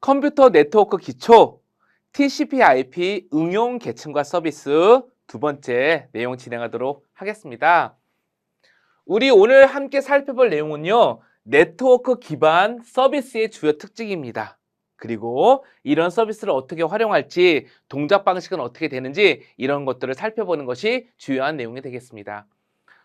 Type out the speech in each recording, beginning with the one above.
컴퓨터 네트워크 기초 TCP/IP 응용 계층과 서비스 두 번째 내용 진행하도록 하겠습니다. 우리 오늘 함께 살펴볼 내용은요, 네트워크 기반 서비스의 주요 특징입니다. 그리고 이런 서비스를 어떻게 활용할지, 동작 방식은 어떻게 되는지 이런 것들을 살펴보는 것이 주요한 내용이 되겠습니다.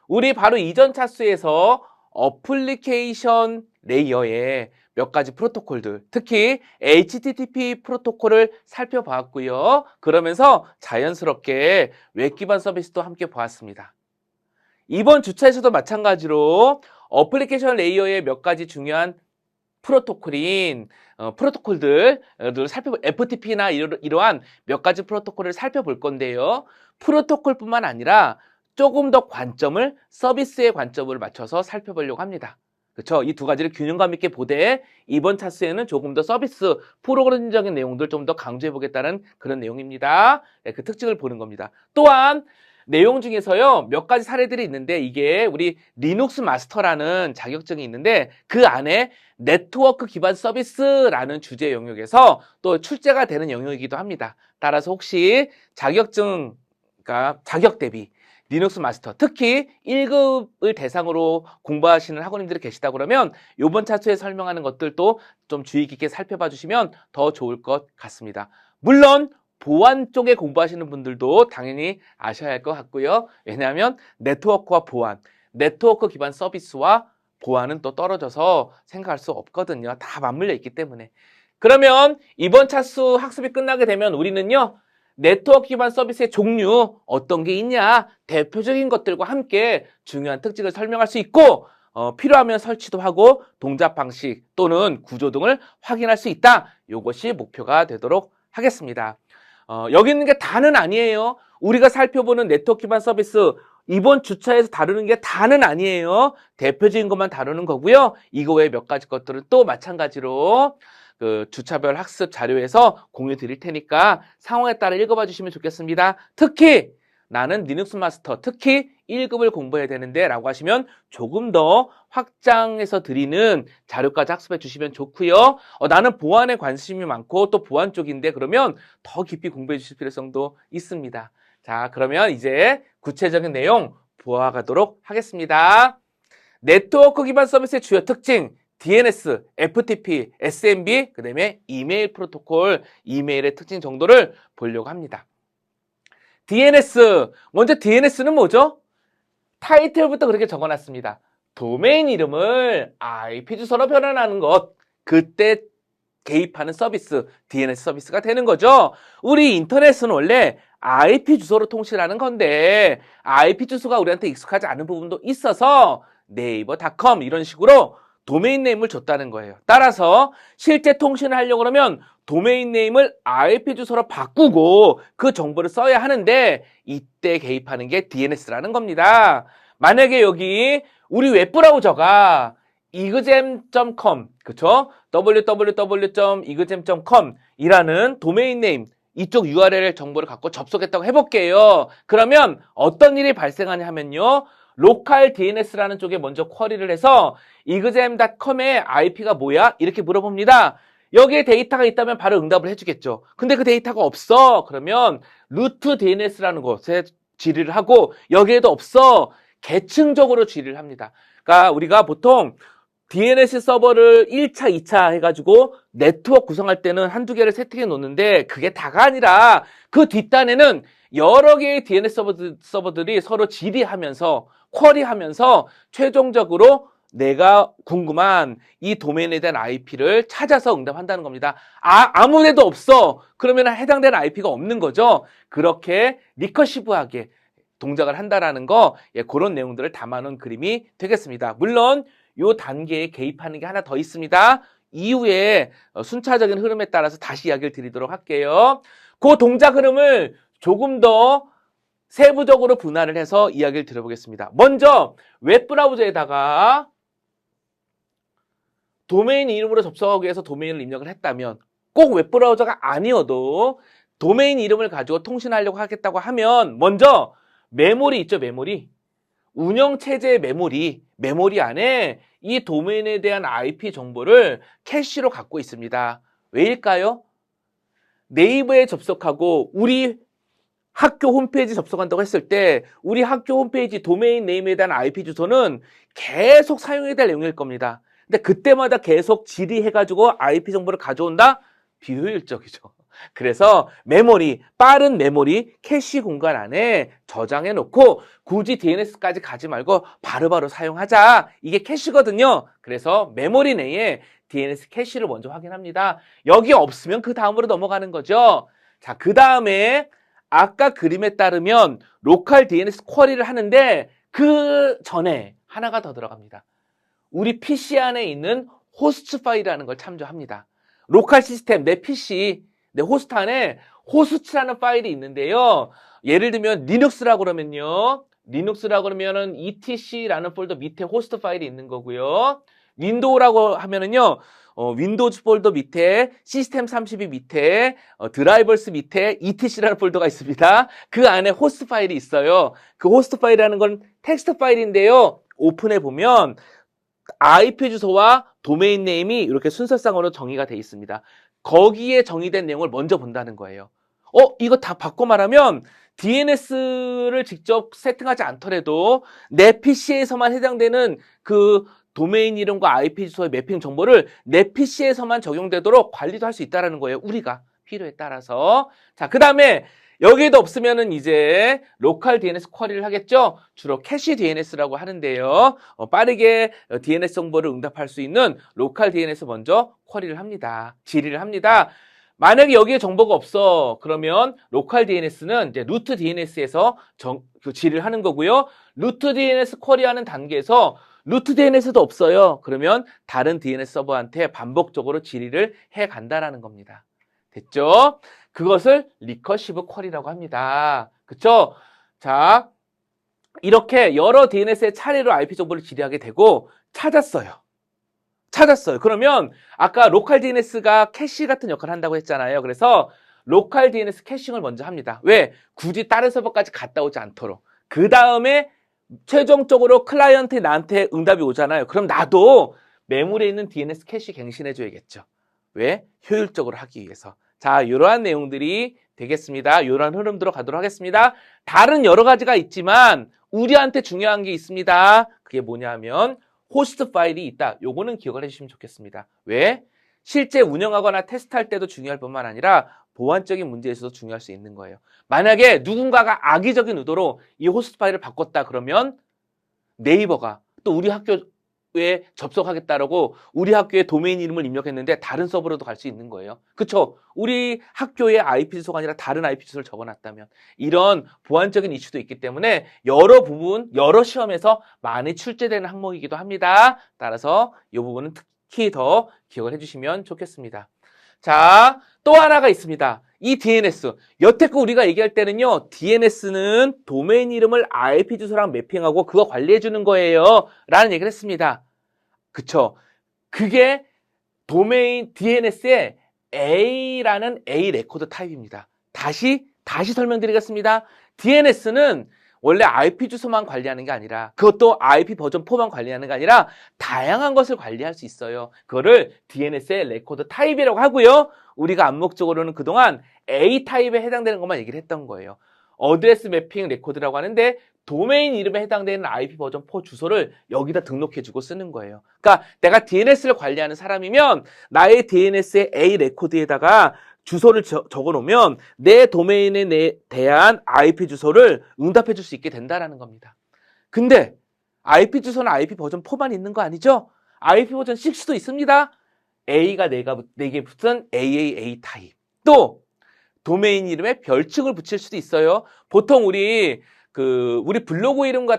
우리 바로 이전 차수에서 어플리케이션 레이어의 몇 가지 프로토콜들, 특히 HTTP 프로토콜을 살펴봤고요. 그러면서 자연스럽게 웹 기반 서비스도 함께 보았습니다. 이번 주차에서도 마찬가지로 어플리케이션 레이어의 몇 가지 중요한 프로토콜인 프로토콜들을 살펴볼 FTP나 이러한 몇 가지 프로토콜을 살펴볼 건데요. 프로토콜뿐만 아니라 조금 더 관점을 서비스의 관점을 맞춰서 살펴보려고 합니다. 그렇죠? 이 두 가지를 균형감 있게 보되 이번 차수에는 조금 더 서비스 프로그램적인 내용들 좀 더 강조해 보겠다는 그런 내용입니다. 네, 그 특징을 보는 겁니다. 또한 내용 중에서요, 몇 가지 사례들이 있는데 이게 우리 리눅스 마스터라는 자격증이 있는데 그 안에 네트워크 기반 서비스라는 주제 영역에서 또 출제가 되는 영역이기도 합니다. 따라서 혹시 자격증, 그러니까 자격 대비 리눅스 마스터, 특히 1급을 대상으로 공부하시는 학원님들이 계시다 그러면 이번 차수에 설명하는 것들도 좀 주의 깊게 살펴봐 주시면 더 좋을 것 같습니다. 물론 보안 쪽에 공부하시는 분들도 당연히 아셔야 할 것 같고요. 왜냐하면 네트워크와 보안, 네트워크 기반 서비스와 보안은 또 떨어져서 생각할 수 없거든요. 다 맞물려 있기 때문에. 그러면 이번 차수 학습이 끝나게 되면 우리는요, 네트워크 기반 서비스의 종류 어떤 게 있냐, 대표적인 것들과 함께 중요한 특징을 설명할 수 있고 필요하면 설치도 하고 동작 방식 또는 구조 등을 확인할 수 있다. 이것이 목표가 되도록 하겠습니다. 여기 있는 게 다는 아니에요. 우리가 살펴보는 네트워크 기반 서비스 이번 주차에서 다루는 게 다는 아니에요. 대표적인 것만 다루는 거고요. 이거 외에 몇 가지 것들은 또 마찬가지로 그 주차별 학습 자료에서 공유 드릴 테니까 상황에 따라 읽어봐 주시면 좋겠습니다. 특히 나는 리눅스 마스터, 특히 1급을 공부해야 되는데 라고 하시면 조금 더 확장해서 드리는 자료까지 학습해 주시면 좋고요. 나는 보안에 관심이 많고 또 보안 쪽인데 그러면 더 깊이 공부해 주실 필요성도 있습니다. 자, 그러면 이제 구체적인 내용 보아가도록 하겠습니다. 네트워크 기반 서비스의 주요 특징, DNS, FTP, SMB, 그 다음에 이메일 프로토콜, 이메일의 특징 정도를 보려고 합니다. DNS, 먼저 DNS는 뭐죠? 타이틀부터 그렇게 적어놨습니다. 도메인 이름을 IP 주소로 변환하는 것, 그때 개입하는 서비스, DNS 서비스가 되는 거죠. 우리 인터넷은 원래 IP 주소로 통신하는 건데 IP 주소가 우리한테 익숙하지 않은 부분도 있어서 네이버닷컴 이런 식으로 도메인 네임을 줬다는 거예요. 따라서 실제 통신을 하려고 그러면 도메인 네임을 IP 주소로 바꾸고 그 정보를 써야 하는데 이때 개입하는 게 DNS라는 겁니다. 만약에 여기 우리 웹브라우저가 igem.com, 그쵸? www.igem.com 이라는 도메인 네임, 이쪽 URL 정보를 갖고 접속했다고 해볼게요. 그러면 어떤 일이 발생하냐 하면요, 로컬 DNS라는 쪽에 먼저 쿼리를 해서 igem.com의 IP가 뭐야? 이렇게 물어봅니다. 여기에 데이터가 있다면 바로 응답을 해주겠죠. 근데 그 데이터가 없어. 그러면 루트 DNS라는 곳에 질의를 하고 여기에도 없어. 계층적으로 질의를 합니다. 그러니까 우리가 보통 DNS 서버를 1차, 2차 해가지고 네트워크 구성할 때는 한두 개를 세팅해 놓는데 그게 다가 아니라 그 뒷단에는 여러 개의 DNS 서버들이 서로 질의하면서 쿼리하면서 최종적으로 내가 궁금한 이 도메인에 대한 IP를 찾아서 응답한다는 겁니다. 아무 데도 없어. 그러면 해당되는 IP가 없는 거죠. 그렇게 리커시브하게 동작을 한다라는 거, 그런 내용들을 담아놓은 그림이 되겠습니다. 물론 이 단계에 개입하는 게 하나 더 있습니다. 이후에 순차적인 흐름에 따라서 다시 이야기를 드리도록 할게요. 그 동작 흐름을 조금 더 세부적으로 분할을 해서 이야기를 드려보겠습니다. 먼저 웹브라우저에다가 도메인 이름으로 접속하기 위해서 도메인을 입력을 했다면, 꼭 웹브라우저가 아니어도 도메인 이름을 가지고 통신하려고 하겠다고 하면 먼저 메모리 있죠, 메모리. 운영체제의 메모리 안에 이 도메인에 대한 IP 정보를 캐시로 갖고 있습니다. 왜일까요? 네이버에 접속하고 우리 학교 홈페이지 접속한다고 했을 때 우리 학교 홈페이지 도메인 네임에 대한 IP 주소는 계속 사용해야 될 내용일 겁니다. 근데 그때마다 계속 질의해가지고 IP 정보를 가져온다? 비효율적이죠. 그래서 메모리, 빠른 메모리, 캐시 공간 안에 저장해 놓고 굳이 DNS까지 가지 말고 바로바로 사용하자. 이게 캐시거든요. 그래서 메모리 내에 DNS 캐시를 먼저 확인합니다. 여기 없으면 그 다음으로 넘어가는 거죠. 자, 그 다음에 아까 그림에 따르면 로컬 DNS 쿼리를 하는데 그 전에 하나가 더 들어갑니다. 우리 PC 안에 있는 호스트 파일이라는 걸 참조합니다. 로컬 시스템, 내 PC, 내 호스트 안에 호스트라는 파일이 있는데요. 예를 들면 리눅스라고 그러면요. 리눅스라고 그러면은 etc라는 폴더 밑에 호스트 파일이 있는 거고요. 윈도우라고 하면은요. 윈도우즈 폴더 밑에 시스템 32 밑에 드라이버스 밑에 etc라는 폴더가 있습니다. 그 안에 호스트 파일이 있어요. 그 호스트 파일이라는 건 텍스트 파일인데요. 오픈해 보면 IP 주소와 도메인 네임이 이렇게 순서상으로 정의가 되어 있습니다. 거기에 정의된 내용을 먼저 본다는 거예요. 이거 다 바꿔 말하면 DNS를 직접 세팅하지 않더라도 내 PC에서만 해당되는 그 도메인 이름과 IP 주소의 매핑 정보를 내 PC에서만 적용되도록 관리도 할 수 있다는 거예요. 우리가 필요에 따라서. 자, 그 다음에 여기에도 없으면은 이제 로컬 DNS 쿼리를 하겠죠. 주로 캐시 DNS라고 하는데요. 빠르게 DNS 정보를 응답할 수 있는 로컬 DNS 먼저 쿼리를 합니다. 질의를 합니다. 만약에 여기에 정보가 없어. 그러면 로컬 DNS는 이제 루트 DNS에서 질의를 하는 거고요. 루트 DNS 쿼리하는 단계에서 루트 DNS도 없어요. 그러면 다른 DNS 서버한테 반복적으로 질의를 해 간다라는 겁니다. 됐죠? 그것을 리커시브 쿼리라고 합니다. 그쵸? 자, 이렇게 여러 DNS의 차례로 IP 정보를 질의하게 되고 찾았어요. 그러면 아까 로컬 DNS가 캐시 같은 역할을 한다고 했잖아요. 그래서 로컬 DNS 캐싱을 먼저 합니다. 왜? 굳이 다른 서버까지 갔다 오지 않도록. 그 다음에 최종적으로 클라이언트 나한테 응답이 오잖아요. 그럼 나도 메모리에 있는 DNS 캐시 갱신해줘야겠죠. 왜? 효율적으로 하기 위해서. 자, 이러한 내용들이 되겠습니다. 이러한 흐름대로 가도록 하겠습니다. 다른 여러 가지가 있지만 우리한테 중요한 게 있습니다. 그게 뭐냐면 호스트 파일이 있다. 요거는 기억을 해주시면 좋겠습니다. 왜? 실제 운영하거나 테스트할 때도 중요할 뿐만 아니라 보안적인 문제에서도 중요할 수 있는 거예요. 만약에 누군가가 악의적인 의도로 이 호스트 파일을 바꿨다 그러면 네이버가 또 우리 학교에 접속하겠다라고 우리 학교의 도메인 이름을 입력했는데 다른 서버로도 갈 수 있는 거예요. 그쵸? 우리 학교의 IP 주소가 아니라 다른 IP 주소를 적어놨다면 이런 보안적인 이슈도 있기 때문에 여러 부분, 여러 시험에서 많이 출제되는 항목이기도 합니다. 따라서 이 부분은 특히 더 기억을 해주시면 좋겠습니다. 자, 또 하나가 있습니다. 이 DNS. 여태껏 우리가 얘기할 때는요, DNS는 도메인 이름을 IP 주소랑 매핑하고 그거 관리해주는 거예요. 라는 얘기를 했습니다. 그쵸? 그게 도메인 DNS의 A라는 A 레코드 타입입니다. 다시 설명드리겠습니다. DNS는 원래 IP 주소만 관리하는 게 아니라 그것도 IP 버전 4만 관리하는 게 아니라 다양한 것을 관리할 수 있어요. 그거를 DNS의 레코드 타입이라고 하고요. 우리가 암묵적으로는 그동안 A 타입에 해당되는 것만 얘기를 했던 거예요. 어드레스 매핑 레코드라고 하는데 도메인 이름에 해당되는 IP 버전 4 주소를 여기다 등록해주고 쓰는 거예요. 그러니까 내가 DNS를 관리하는 사람이면 나의 DNS의 A 레코드에다가 주소를 적어놓으면 내 도메인에 대한 IP 주소를 응답해 줄 수 있게 된다는 겁니다. 근데 IP 주소는 IP 버전 4만 있는 거 아니죠? IP 버전 6도 있습니다. A가 4개 붙은 AAA 타입. 또 도메인 이름에 별칭을 붙일 수도 있어요. 보통 우리 블로그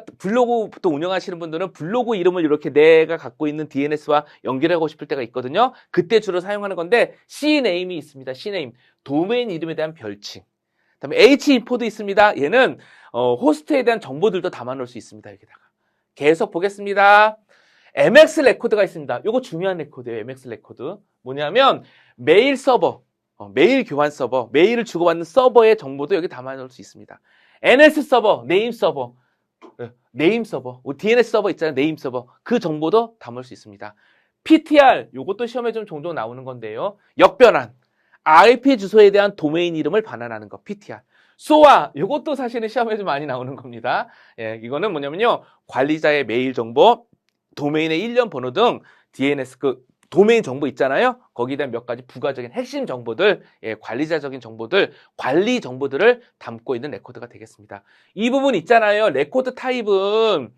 보통 운영하시는 분들은 블로그 이름을 이렇게 내가 갖고 있는 DNS와 연결하고 싶을 때가 있거든요. 그때 주로 사용하는 건데 CNAM이 있습니다. CNAME. 도메인 이름에 대한 별칭. 그다음에 Hinfo도 있습니다. 얘는 호스트에 대한 정보들도 담아놓을 수 있습니다. 여기다가. 계속 보겠습니다. MX 레코드가 있습니다. 이거 중요한 레코드예요. MX 레코드. 뭐냐면 메일 서버, 메일 교환 서버, 메일을 주고받는 서버의 정보도 여기 담아놓을 수 있습니다. NS 서버, 네임 서버, DNS 서버 있잖아요. 네임 서버. 그 정보도 담을 수 있습니다. PTR, 요것도 시험에 좀 종종 나오는 건데요. 역변환, IP 주소에 대한 도메인 이름을 반환하는 거, PTR. SOA, 요것도 사실은 시험에 좀 많이 나오는 겁니다. 예, 이거는 뭐냐면요. 관리자의 메일 정보, 도메인의 일련 번호 등 DNS 도메인 정보 있잖아요. 거기에 대한 몇 가지 부가적인 핵심 정보들, 예, 관리자적인 정보들, 관리 정보들을 담고 있는 레코드가 되겠습니다. 이 부분 있잖아요. 레코드 타입은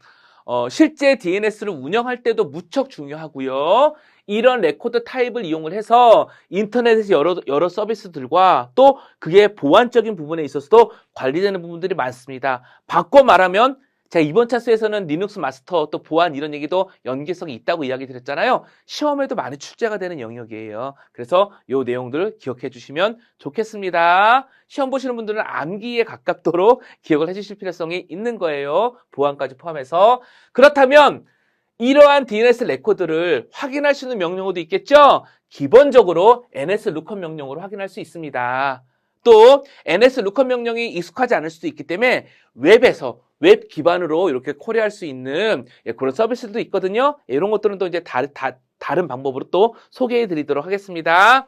실제 DNS를 운영할 때도 무척 중요하고요. 이런 레코드 타입을 이용을 해서 인터넷에서 여러 서비스들과 또 그게 보안적인 부분에 있어서도 관리되는 부분들이 많습니다. 바꿔 말하면 제가 이번 차수에서는 리눅스 마스터 또 보안 이런 얘기도 연계성이 있다고 이야기 드렸잖아요. 시험에도 많이 출제가 되는 영역이에요. 그래서 이 내용들을 기억해 주시면 좋겠습니다. 시험 보시는 분들은 암기에 가깝도록 기억을 해주실 필요성이 있는 거예요. 보안까지 포함해서. 그렇다면 이러한 DNS 레코드를 확인할 수 있는 명령어도 있겠죠? 기본적으로 NSLOOKUP 명령으로 확인할 수 있습니다. 또 NSLOOKUP 명령이 익숙하지 않을 수도 있기 때문에 웹에서 웹 기반으로 이렇게 쿼리할 수 있는 그런 서비스도 있거든요. 이런 것들은 또 이제 다른 방법으로 또 소개해 드리도록 하겠습니다.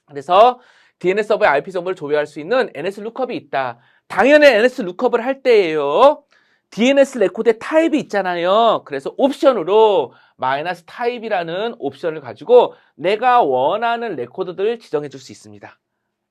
그래서 DNS 서버의 IP 정보를 조회할 수 있는 NSLOOKUP이 있다. 당연히 NSLOOKUP을 할 때예요. DNS 레코드의 타입이 있잖아요. 그래서 옵션으로 -타입이라는 옵션을 가지고 내가 원하는 레코드들을 지정해 줄 수 있습니다.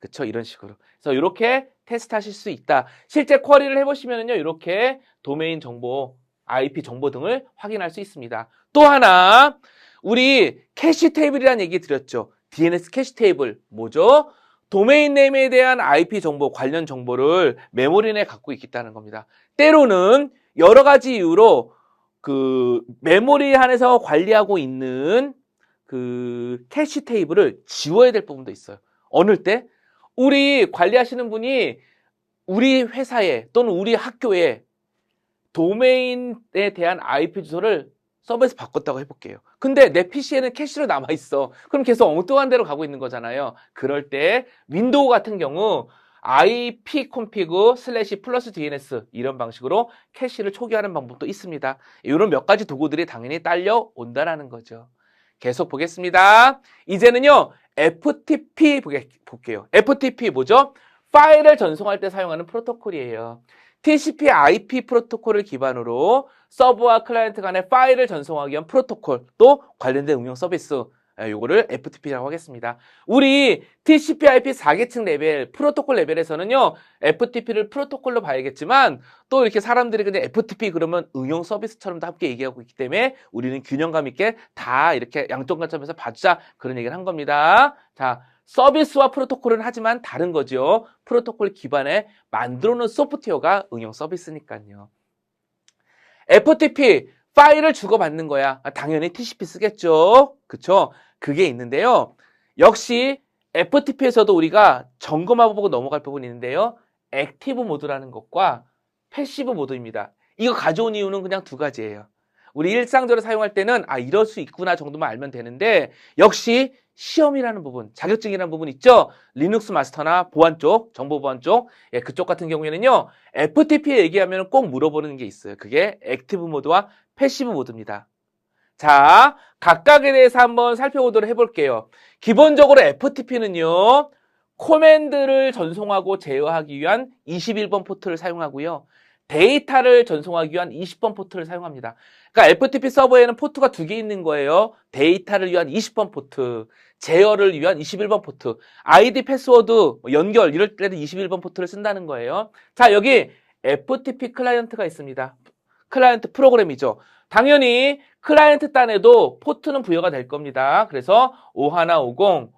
그쵸? 이런 식으로. 그래서 이렇게 테스트 하실 수 있다. 실제 쿼리를 해보시면요. 이렇게 도메인 정보, IP 정보 등을 확인할 수 있습니다. 또 하나, 우리 캐시 테이블이라는 얘기 드렸죠. DNS 캐시 테이블. 뭐죠? 도메인 네임에 대한 IP 정보, 관련 정보를 메모리 내에 갖고 있다는 겁니다. 때로는 여러 가지 이유로 메모리 안에서 관리하고 있는 캐시 테이블을 지워야 될 부분도 있어요. 어느 때? 우리 관리하시는 분이 우리 회사에 또는 우리 학교에 도메인에 대한 IP 주소를 서버에서 바꿨다고 해볼게요. 근데 내 PC에는 캐시로 남아있어. 그럼 계속 엉뚱한 데로 가고 있는 거잖아요. 그럴 때 윈도우 같은 경우 ipconfig/+DNS 이런 방식으로 캐시를 초기화하는 방법도 있습니다. 이런 몇 가지 도구들이 당연히 딸려온다라는 거죠. 계속 보겠습니다. 이제는요. FTP 볼게요. FTP 뭐죠? 파일을 전송할 때 사용하는 프로토콜이에요. TCP/IP 프로토콜을 기반으로 서버와 클라이언트 간의 파일을 전송하기 위한 프로토콜 또 관련된 응용 서비스 요거를 FTP라고 하겠습니다. 우리 TCP/IP 4계층 레벨 프로토콜 레벨에서는요 FTP를 프로토콜로 봐야겠지만 또 이렇게 사람들이 그냥 FTP 그러면 응용 서비스처럼도 함께 얘기하고 있기 때문에 우리는 균형감 있게 다 이렇게 양쪽 관점에서 봐주자 그런 얘기를 한 겁니다. 자, 서비스와 프로토콜은 하지만 다른 거죠. 프로토콜 기반에 만들어 놓은 소프트웨어가 응용 서비스니까요. FTP 파일을 주고받는 거야. 당연히 TCP 쓰겠죠. 그쵸? 그게 있는데요. 역시 FTP에서도 우리가 점검하고 넘어갈 부분이 있는데요. 액티브 모드라는 것과 패시브 모드입니다. 이거 가져온 이유는 그냥 두 가지예요. 우리 일상적으로 사용할 때는 이럴 수 있구나 정도만 알면 되는데 역시 시험이라는 부분, 자격증이라는 부분 있죠? 리눅스 마스터나 보안 쪽, 정보 보안 쪽, 그쪽 같은 경우에는요. FTP 얘기하면 꼭 물어보는 게 있어요. 그게 액티브 모드와 패시브 모드입니다. 자, 각각에 대해서 한번 살펴보도록 해볼게요. 기본적으로 FTP는요. 코맨드를 전송하고 제어하기 위한 21번 포트를 사용하고요. 데이터를 전송하기 위한 20번 포트를 사용합니다. 그러니까 FTP 서버에는 포트가 두 개 있는 거예요. 데이터를 위한 20번 포트, 제어를 위한 21번 포트, 아이디 패스워드, 연결 이럴 때는 21번 포트를 쓴다는 거예요. 자, 여기 FTP 클라이언트가 있습니다. 클라이언트 프로그램이죠. 당연히 클라이언트 단에도 포트는 부여가 될 겁니다. 그래서 5150,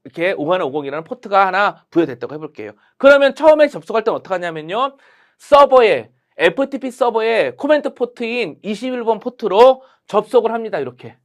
이렇게 5150이라는 포트가 하나 부여됐다고 해볼게요. 그러면 처음에 접속할 때는 어떻게 하냐면요. 서버에 FTP 서버에 코멘트 포트인 21번 포트로 접속을 합니다. 이렇게.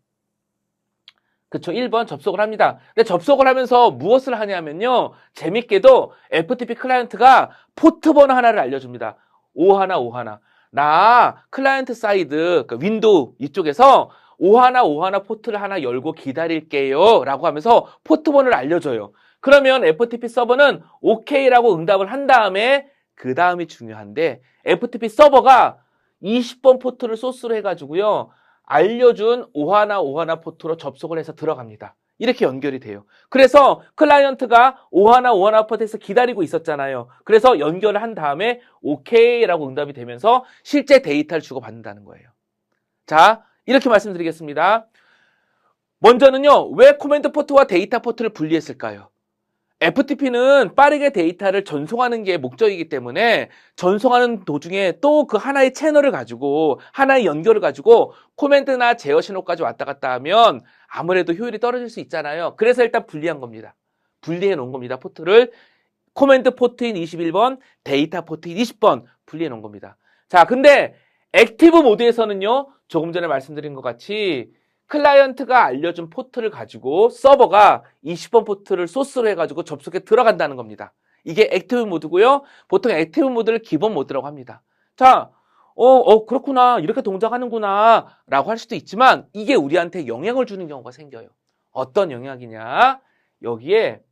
그쵸? 1번 접속을 합니다. 근데 접속을 하면서 무엇을 하냐면요. 재밌게도 FTP 클라이언트가 포트 번호 하나를 알려줍니다. 5151. 나 클라이언트 사이드, 그러니까 윈도우 이쪽에서 5151 포트를 하나 열고 기다릴게요. 라고 하면서 포트 번호를 알려줘요. 그러면 FTP 서버는 OK라고 응답을 한 다음에 그 다음이 중요한데 FTP 서버가 20번 포트를 소스로 해가지고요. 알려준 오하나 오하나 포트로 접속을 해서 들어갑니다. 이렇게 연결이 돼요. 그래서 클라이언트가 오하나 오하나 포트에서 기다리고 있었잖아요. 그래서 연결을 한 다음에 오케이라고 응답이 되면서 실제 데이터를 주고받는다는 거예요. 자, 이렇게 말씀드리겠습니다. 먼저는요, 왜 코맨드 포트와 데이터 포트를 분리했을까요? FTP는 빠르게 데이터를 전송하는 게 목적이기 때문에 전송하는 도중에 또 그 하나의 채널을 가지고 하나의 연결을 가지고 코맨드나 제어 신호까지 왔다 갔다 하면 아무래도 효율이 떨어질 수 있잖아요. 그래서 일단 분리한 겁니다. 분리해 놓은 겁니다. 포트를 코맨드 포트인 21번, 데이터 포트인 20번 분리해 놓은 겁니다. 자, 근데 액티브 모드에서는요, 조금 전에 말씀드린 것 같이 클라이언트가 알려준 포트를 가지고 서버가 20번 포트를 소스로 해가지고 접속에 들어간다는 겁니다. 이게 액티브 모드고요. 보통 액티브 모드를 기본 모드라고 합니다. 자, 그렇구나. 이렇게 동작하는구나. 라고 할 수도 있지만 이게 우리한테 영향을 주는 경우가 생겨요. 어떤 영향이냐? 여기에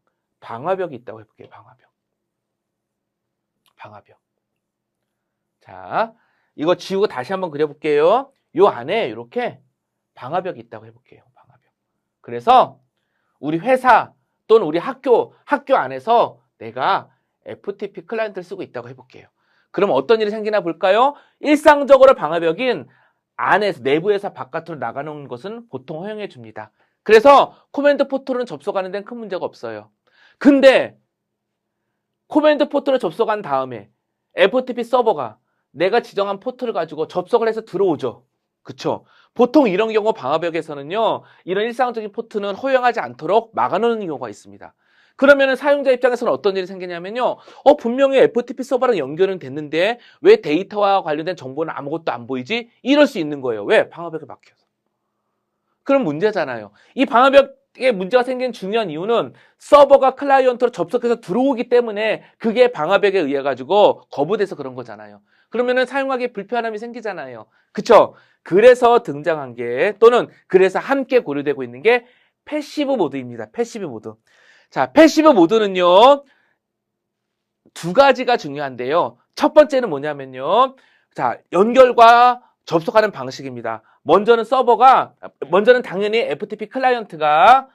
방화벽이 있다고 해볼게요. 방화벽. 자, 이거 지우고 다시 한번 그려볼게요. 요 안에 이렇게 방화벽이 있다고 해볼게요. 방화벽. 그래서 우리 회사 또는 우리 학교 안에서 내가 FTP 클라이언트를 쓰고 있다고 해볼게요. 그럼 어떤 일이 생기나 볼까요? 일상적으로 방화벽인 안에서 내부에서 바깥으로 나가는 것은 보통 허용해 줍니다. 그래서 코맨드 포트로는 접속하는 데는 큰 문제가 없어요. 근데 코맨드 포트로 접속한 다음에 FTP 서버가 내가 지정한 포트를 가지고 접속을 해서 들어오죠. 그쵸? 보통 이런 경우 방화벽에서는요, 이런 일상적인 포트는 허용하지 않도록 막아놓는 경우가 있습니다. 그러면은 사용자 입장에서는 어떤 일이 생기냐면요, 분명히 FTP 서버랑 연결은 됐는데 왜 데이터와 관련된 정보는 아무것도 안 보이지? 이럴 수 있는 거예요. 왜? 방화벽에 막혀서. 그럼 문제잖아요. 이 방화벽에 문제가 생긴 중요한 이유는 서버가 클라이언트로 접속해서 들어오기 때문에 그게 방화벽에 의해 가지고 거부돼서 그런 거잖아요. 그러면은 사용하기에 불편함이 생기잖아요. 그쵸? 그래서 등장한 게 또는 그래서 함께 고려되고 있는 게 패시브 모드입니다. 패시브 모드. 자, 패시브 모드는요, 두 가지가 중요한데요. 첫 번째는 뭐냐면요. 자, 연결과 접속하는 방식입니다. 먼저는 당연히 FTP 클라이언트가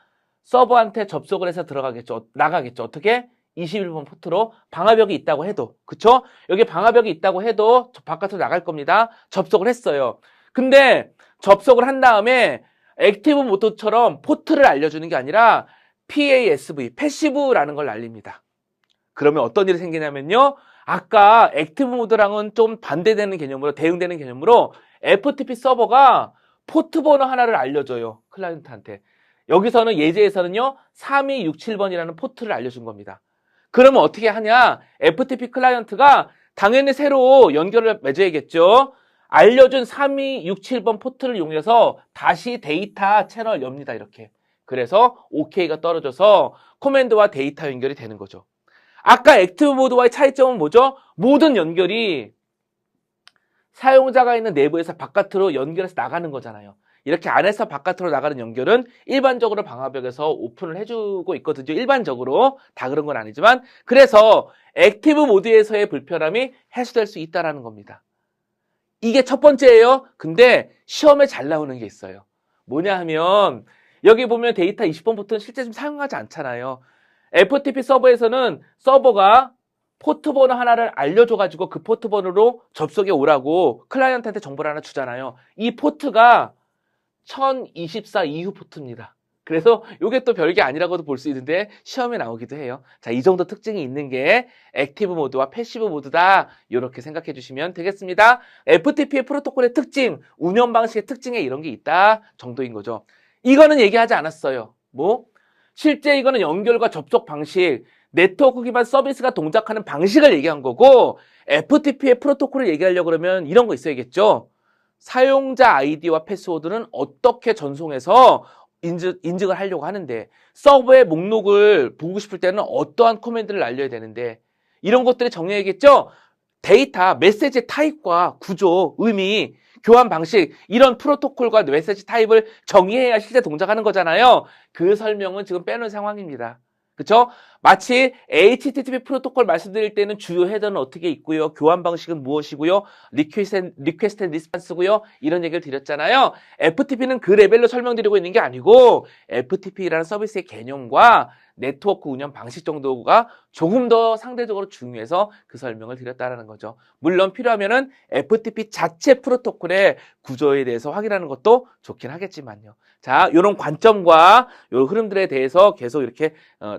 서버한테 접속을 해서 나가겠죠. 어떻게? 21번 포트로 방화벽이 있다고 해도, 그쵸? 여기 방화벽이 있다고 해도 바깥으로 나갈 겁니다. 접속을 했어요. 근데 접속을 한 다음에 액티브 모드처럼 포트를 알려주는 게 아니라 PASV, 패시브라는 걸 알립니다. 그러면 어떤 일이 생기냐면요. 아까 액티브 모드랑은 좀 반대되는 개념으로, 대응되는 개념으로 FTP 서버가 포트 번호 하나를 알려줘요. 클라이언트한테. 여기서는 예제에서는요. 3267번이라는 포트를 알려준 겁니다. 그러면 어떻게 하냐? FTP 클라이언트가 당연히 새로 연결을 맺어야겠죠. 알려준 3267번 포트를 이용해서 다시 데이터 채널 엽니다. 이렇게. 그래서 OK가 떨어져서 코맨드와 데이터 연결이 되는 거죠. 아까 액티브 모드와의 차이점은 뭐죠? 모든 연결이 사용자가 있는 내부에서 바깥으로 연결해서 나가는 거잖아요. 이렇게 안에서 바깥으로 나가는 연결은 일반적으로 방화벽에서 오픈을 해주고 있거든요. 일반적으로 다 그런 건 아니지만 그래서 액티브 모드에서의 불편함이 해소될 수 있다는 겁니다. 이게 첫 번째예요. 근데 시험에 잘 나오는 게 있어요. 뭐냐 하면 여기 보면 데이터 20번 포트는 실제 좀 사용하지 않잖아요. FTP 서버에서는 서버가 포트 번호 하나를 알려줘가지고 그 포트 번호로 접속에 오라고 클라이언트한테 정보를 하나 주잖아요. 이 포트가 1024 이후 포트입니다. 그래서 이게 또 별게 아니라고도 볼 수 있는데 시험에 나오기도 해요. 자, 이 정도 특징이 있는 게 액티브 모드와 패시브 모드다. 이렇게 생각해 주시면 되겠습니다. FTP의 프로토콜의 특징, 운영 방식의 특징에 이런 게 있다 정도인 거죠. 이거는 얘기하지 않았어요. 실제 이거는 연결과 접속 방식, 네트워크 기반 서비스가 동작하는 방식을 얘기한 거고 FTP의 프로토콜을 얘기하려고 그러면 이런 거 있어야겠죠. 사용자 아이디와 패스워드는 어떻게 전송해서 인증을 하려고 하는데 서버의 목록을 보고 싶을 때는 어떠한 코맨드를 알려야 되는데 이런 것들이 정해야겠죠. 데이터, 메시지 타입과 구조, 의미, 교환 방식 이런 프로토콜과 메시지 타입을 정의해야 실제 동작하는 거잖아요. 그 설명은 지금 빼놓은 상황입니다. 그쵸? 마치 HTTP 프로토콜 말씀드릴 때는 주요 헤더는 어떻게 있고요. 교환 방식은 무엇이고요. 리퀘스트 앤 리스폰스고요. 이런 얘기를 드렸잖아요. FTP는 그 레벨로 설명드리고 있는 게 아니고 FTP라는 서비스의 개념과 네트워크 운영 방식 정도가 조금 더 상대적으로 중요해서 그 설명을 드렸다는 거죠. 물론 필요하면은 FTP 자체 프로토콜의 구조에 대해서 확인하는 것도 좋긴 하겠지만요. 자, 이런 관점과 이 흐름들에 대해서 계속 이렇게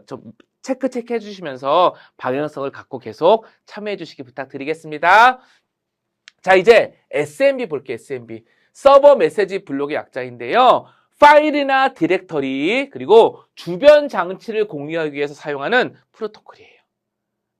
좀 체크해 주시면서 방향성을 갖고 계속 참여해 주시기 부탁드리겠습니다. 자, 이제 SMB 볼게요. SMB. 서버 메시지 블록의 약자인데요. 파일이나 디렉터리 그리고 주변 장치를 공유하기 위해서 사용하는 프로토콜이에요.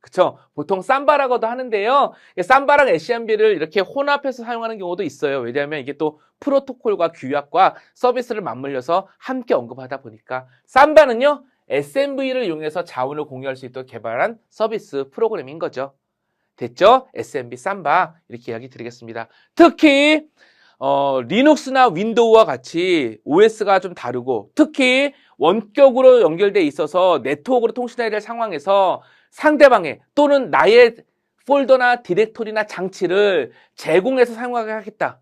그쵸? 보통 삼바라고도 하는데요. 삼바랑 SMB를 이렇게 혼합해서 사용하는 경우도 있어요. 왜냐하면 이게 또 프로토콜과 규약과 서비스를 맞물려서 함께 언급하다 보니까 삼바는요. SMB를 이용해서 자원을 공유할 수 있도록 개발한 서비스 프로그램인 거죠. 됐죠? SMB 삼바 이렇게 이야기 드리겠습니다. 특히 리눅스나 윈도우와 같이 OS가 좀 다르고 특히 원격으로 연결돼 있어서 네트워크로 통신해야 될 상황에서 상대방의 또는 나의 폴더나 디렉토리나 장치를 제공해서 사용하게 하겠다.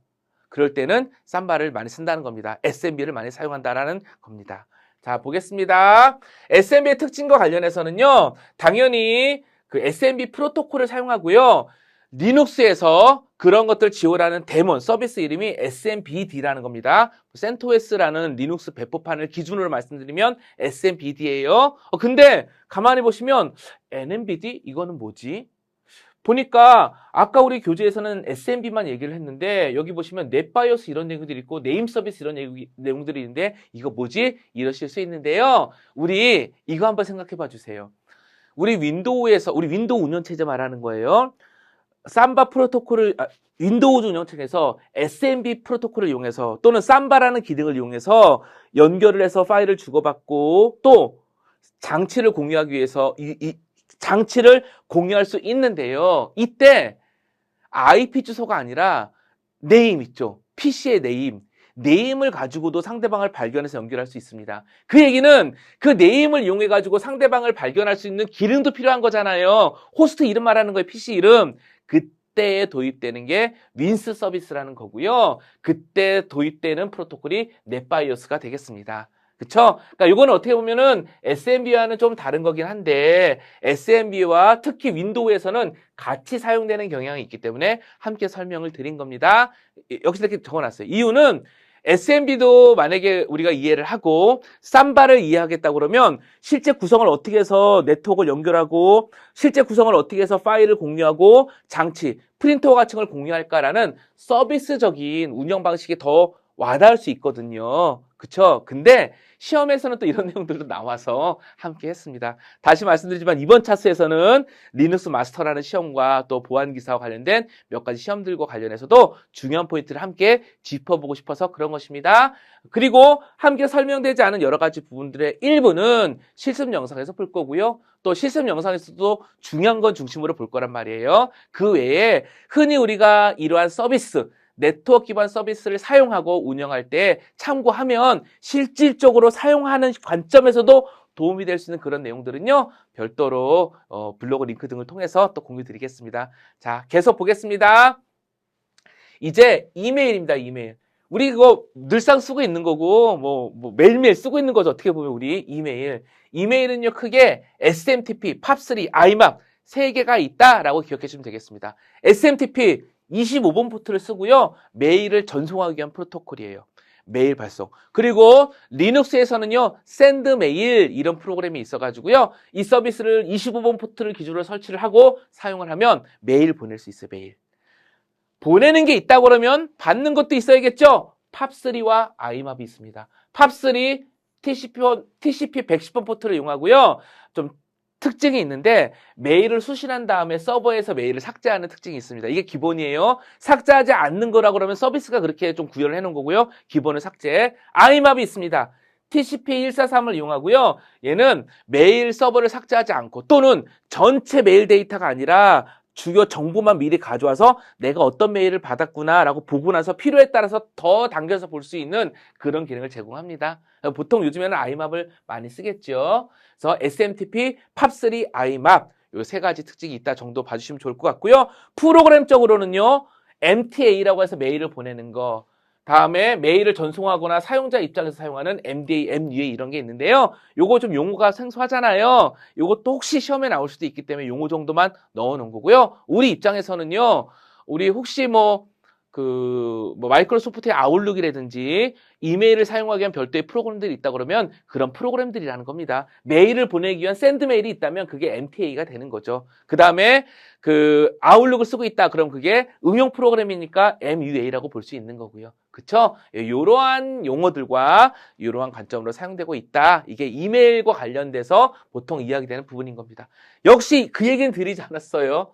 그럴 때는 삼바를 많이 쓴다는 겁니다. SMB를 많이 사용한다는 겁니다. 자, 보겠습니다. SMB의 특징과 관련해서는요. 당연히 그 SMB 프로토콜을 사용하고요. 리눅스에서 그런 것들 지원하는 데몬 서비스 이름이 SMBD라는 겁니다. CentOS라는 리눅스 배포판을 기준으로 말씀드리면 SMBD예요. 근데 가만히 보시면 NMBD 이거는 뭐지? 보니까 아까 우리 교재에서는 SMB만 얘기를 했는데 여기 보시면 넷바이오스 이런 내용들이 있고 네임 서비스 이런 내용들이 있는데 이거 뭐지? 이러실 수 있는데요. 우리 이거 한번 생각해 봐 주세요. 우리 윈도우 운영체제 말하는 거예요. 삼바 프로토콜을 윈도우 운영체계에서 SMB 프로토콜을 이용해서 또는 삼바라는 기능을 이용해서 연결을 해서 파일을 주고받고 또 장치를 공유하기 위해서 장치를 공유할 수 있는데요. 이때 IP 주소가 아니라 네임 있죠. PC의 네임을 가지고도 상대방을 발견해서 연결할 수 있습니다. 그 얘기는 그 네임을 이용해 가지고 상대방을 발견할 수 있는 기능도 필요한 거잖아요. 호스트 이름 말하는 거예요. PC 이름. 그때에 도입되는 게 윈스 서비스라는 거고요. 그때 도입되는 프로토콜이 넷바이오스가 되겠습니다. 그쵸? 그러니까 이거는 어떻게 보면은 SMB와는 좀 다른 거긴 한데 SMB와 특히 윈도우에서는 같이 사용되는 경향이 있기 때문에 함께 설명을 드린 겁니다. 여기서 이렇게 적어놨어요. 이유는 SMB도 만약에 우리가 이해를 하고 삼바를 이해하겠다고 그러면 실제 구성을 어떻게 해서 네트워크를 연결하고 실제 구성을 어떻게 해서 파일을 공유하고 장치, 프린터와 같은 걸 공유할까라는 서비스적인 운영 방식이 더 와닿을 수 있거든요. 그쵸? 근데 시험에서는 또 이런 내용들도 나와서 함께 했습니다. 다시 말씀드리지만 이번 차수에서는 리눅스 마스터라는 시험과 또 보안기사와 관련된 몇 가지 시험들과 관련해서도 중요한 포인트를 함께 짚어보고 싶어서 그런 것입니다. 그리고 함께 설명되지 않은 여러 가지 부분들의 일부는 실습 영상에서 볼 거고요. 또 실습 영상에서도 중요한 건 중심으로 볼 거란 말이에요. 그 외에 흔히 우리가 이러한 서비스 네트워크 기반 서비스를 사용하고 운영할 때 참고하면 실질적으로 사용하는 관점에서도 도움이 될 수 있는 그런 내용들은요. 별도로 블로그 링크 등을 통해서 또 공유 드리겠습니다. 자, 계속 보겠습니다. 이제 이메일입니다. 이메일. 우리 이거 늘상 쓰고 있는 거고 뭐 매일매일 쓰고 있는 거죠. 어떻게 보면 우리 이메일. 이메일은요. 크게 SMTP, POP3, IMAP 세 개가 있다라고 기억해 주시면 되겠습니다. SMTP 25번 포트를 쓰고요. 메일을 전송하기 위한 프로토콜이에요. 메일 발송. 그리고 리눅스에서는요. 샌드메일 이런 프로그램이 있어가지고요. 이 서비스를 25번 포트를 기준으로 설치를 하고 사용을 하면 메일 보낼 수 있어요. 메일. 보내는 게 있다고 그러면 받는 것도 있어야겠죠. 팝3와 아이맙이 있습니다. 팝3 TCP 110번 포트를 이용하고요. 좀 특징이 있는데 메일을 수신한 다음에 서버에서 메일을 삭제하는 특징이 있습니다. 이게 기본이에요. 삭제하지 않는 거라고 그러면 서비스가 그렇게 좀 구현을 해놓은 거고요. 기본은 삭제. 아이맙이 있습니다. TCP 143을 이용하고요. 얘는 메일 서버를 삭제하지 않고 또는 전체 메일 데이터가 아니라 주요 정보만 미리 가져와서 내가 어떤 메일을 받았구나라고 보고 나서 필요에 따라서 더 당겨서 볼 수 있는 그런 기능을 제공합니다. 보통 요즘에는 IMAP을 많이 쓰겠죠. 그래서 SMTP, POP3, IMAP 요 세 가지 특징이 있다 정도 봐주시면 좋을 것 같고요. 프로그램적으로는요. MTA라고 해서 메일을 보내는 거. 다음에 메일을 전송하거나 사용자 입장에서 사용하는 MDA, MUA 이런 게 있는데요. 요거 좀 용어가 생소하잖아요. 요것도 혹시 시험에 나올 수도 있기 때문에 용어 정도만 넣어 놓은 거고요. 우리 입장에서는요. 우리 혹시 마이크로소프트의 아웃룩이라든지 이메일을 사용하기 위한 별도의 프로그램들이 있다 그러면 그런 프로그램들이라는 겁니다. 메일을 보내기 위한 샌드 메일이 있다면 그게 MTA가 되는 거죠. 그 다음에 아웃룩을 쓰고 있다 그럼 그게 응용 프로그램이니까 MUA라고 볼 수 있는 거고요. 그쵸? 이러한 용어들과 이러한 관점으로 사용되고 있다. 이게 이메일과 관련돼서 보통 이야기되는 부분인 겁니다. 역시 그 얘기는 드리지 않았어요.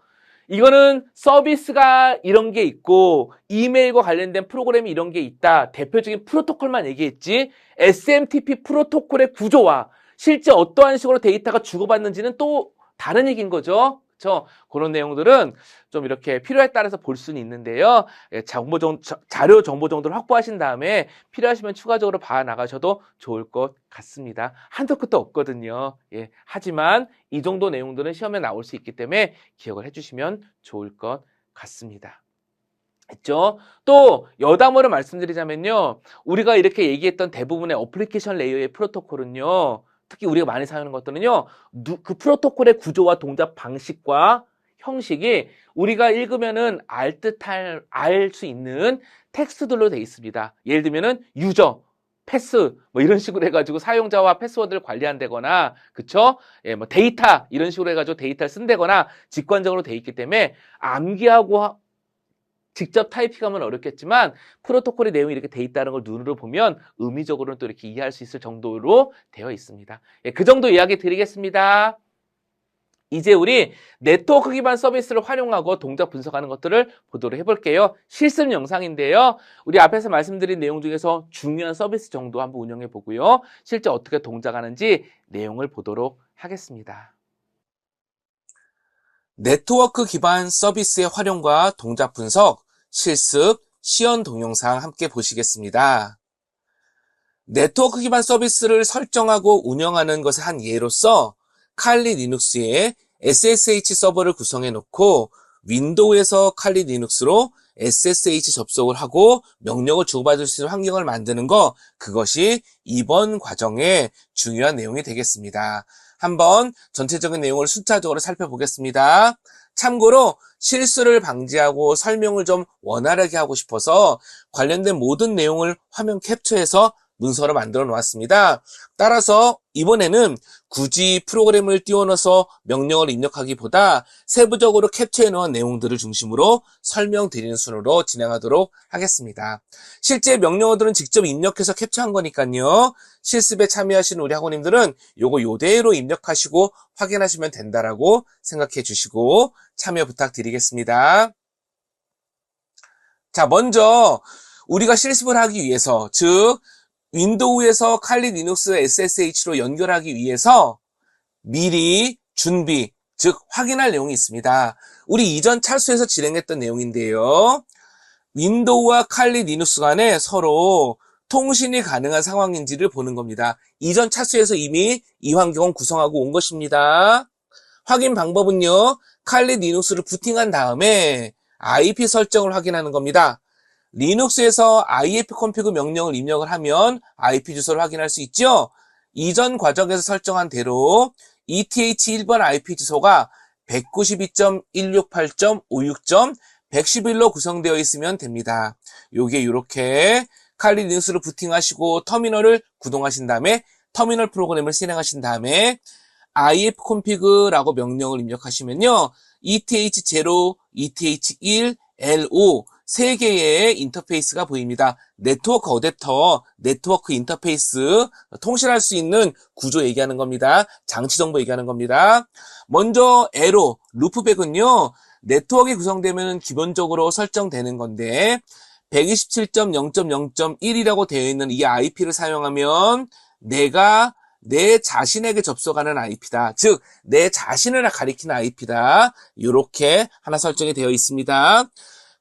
이거는 서비스가 이런 게 있고 이메일과 관련된 프로그램이 이런 게 있다. 대표적인 프로토콜만 얘기했지 SMTP 프로토콜의 구조와 실제 어떠한 식으로 데이터가 주고받는지는 또 다른 얘기인 거죠. 그렇죠? 그런 내용들은 좀 이렇게 필요에 따라서 볼 수는 있는데요. 자료 정보 정도를 확보하신 다음에 필요하시면 추가적으로 봐 나가셔도 좋을 것 같습니다. 한도 끝도 없거든요. 예, 하지만 이 정도 내용들은 시험에 나올 수 있기 때문에 기억을 해주시면 좋을 것 같습니다. 했죠? 또 여담으로 말씀드리자면요. 우리가 이렇게 얘기했던 대부분의 어플리케이션 레이어의 프로토콜은요. 특히 우리가 많이 사용하는 것들은요. 그 프로토콜의 구조와 동작 방식과 형식이 우리가 읽으면은 알 수 있는 텍스트들로 되어 있습니다. 예를 들면은 유저, 패스 이런 식으로 해가지고 사용자와 패스워드를 관리한다거나 그쵸? 예, 데이터 이런 식으로 해가지고 데이터를 쓴다거나 직관적으로 되어 있기 때문에 암기하고 직접 타이핑하면 어렵겠지만 프로토콜의 내용이 이렇게 돼 있다는 걸 눈으로 보면 의미적으로는 또 이렇게 이해할 수 있을 정도로 되어 있습니다. 예, 그 정도 이야기 드리겠습니다. 이제 우리 네트워크 기반 서비스를 활용하고 동작 분석하는 것들을 보도록 해볼게요. 실습 영상인데요. 우리 앞에서 말씀드린 내용 중에서 중요한 서비스 정도 한번 운영해 보고요. 실제 어떻게 동작하는지 내용을 보도록 하겠습니다. 네트워크 기반 서비스의 활용과 동작 분석, 실습, 시연 동영상 함께 보시겠습니다. 네트워크 기반 서비스를 설정하고 운영하는 것의 한 예로서 칼리 리눅스에 SSH 서버를 구성해 놓고 윈도우에서 칼리 리눅스로 SSH 접속을 하고 명령을 주고받을 수 있는 환경을 만드는 것, 그것이 이번 과정의 중요한 내용이 되겠습니다. 한번 전체적인 내용을 순차적으로 살펴보겠습니다. 참고로 실수를 방지하고 설명을 좀 원활하게 하고 싶어서 관련된 모든 내용을 화면 캡처해서 문서로 만들어 놓았습니다. 따라서 이번에는 굳이 프로그램을 띄워넣어서 명령을 입력하기보다 세부적으로 캡처해 놓은 내용들을 중심으로 설명드리는 순으로 진행하도록 하겠습니다. 실제 명령어들은 직접 입력해서 캡처한 거니까요. 실습에 참여하시는 우리 학원님들은 요거 요대로 입력하시고 확인하시면 된다라고 생각해 주시고 참여 부탁드리겠습니다. 자, 먼저 우리가 실습을 하기 위해서, 즉 윈도우에서 칼리 리눅스 SSH로 연결하기 위해서 미리 준비, 즉 확인할 내용이 있습니다. 우리 이전 차수에서 진행했던 내용인데요. 윈도우와 칼리 리눅스 간에 서로 통신이 가능한 상황인지를 보는 겁니다. 이전 차수에서 이미 이 환경은 구성하고 온 것입니다. 확인 방법은요. 칼리 리눅스를 부팅한 다음에 IP 설정을 확인하는 겁니다. 리눅스에서 ifconfig 명령을 입력을 하면 IP 주소를 확인할 수 있죠. 이전 과정에서 설정한 대로 ETH1번 IP 주소가 192.168.56.111로 구성되어 있으면 됩니다. 요게 이렇게 칼리 리눅스를 부팅하시고 터미널을 구동하신 다음에 터미널 프로그램을 실행하신 다음에 ifconfig라고 명령을 입력하시면요. ETH0, ETH1, L5 세 개의 인터페이스가 보입니다. 네트워크 어댑터, 네트워크 인터페이스, 통신할 수 있는 구조 얘기하는 겁니다. 장치 정보 얘기하는 겁니다. 먼저 에로, 루프백은요. 네트워크가 구성되면 기본적으로 설정되는 건데 127.0.0.1이라고 되어 있는 이 IP를 사용하면 내가 내 자신에게 접속하는 IP다. 즉, 내 자신을 가리키는 IP다. 이렇게 하나 설정이 되어 있습니다.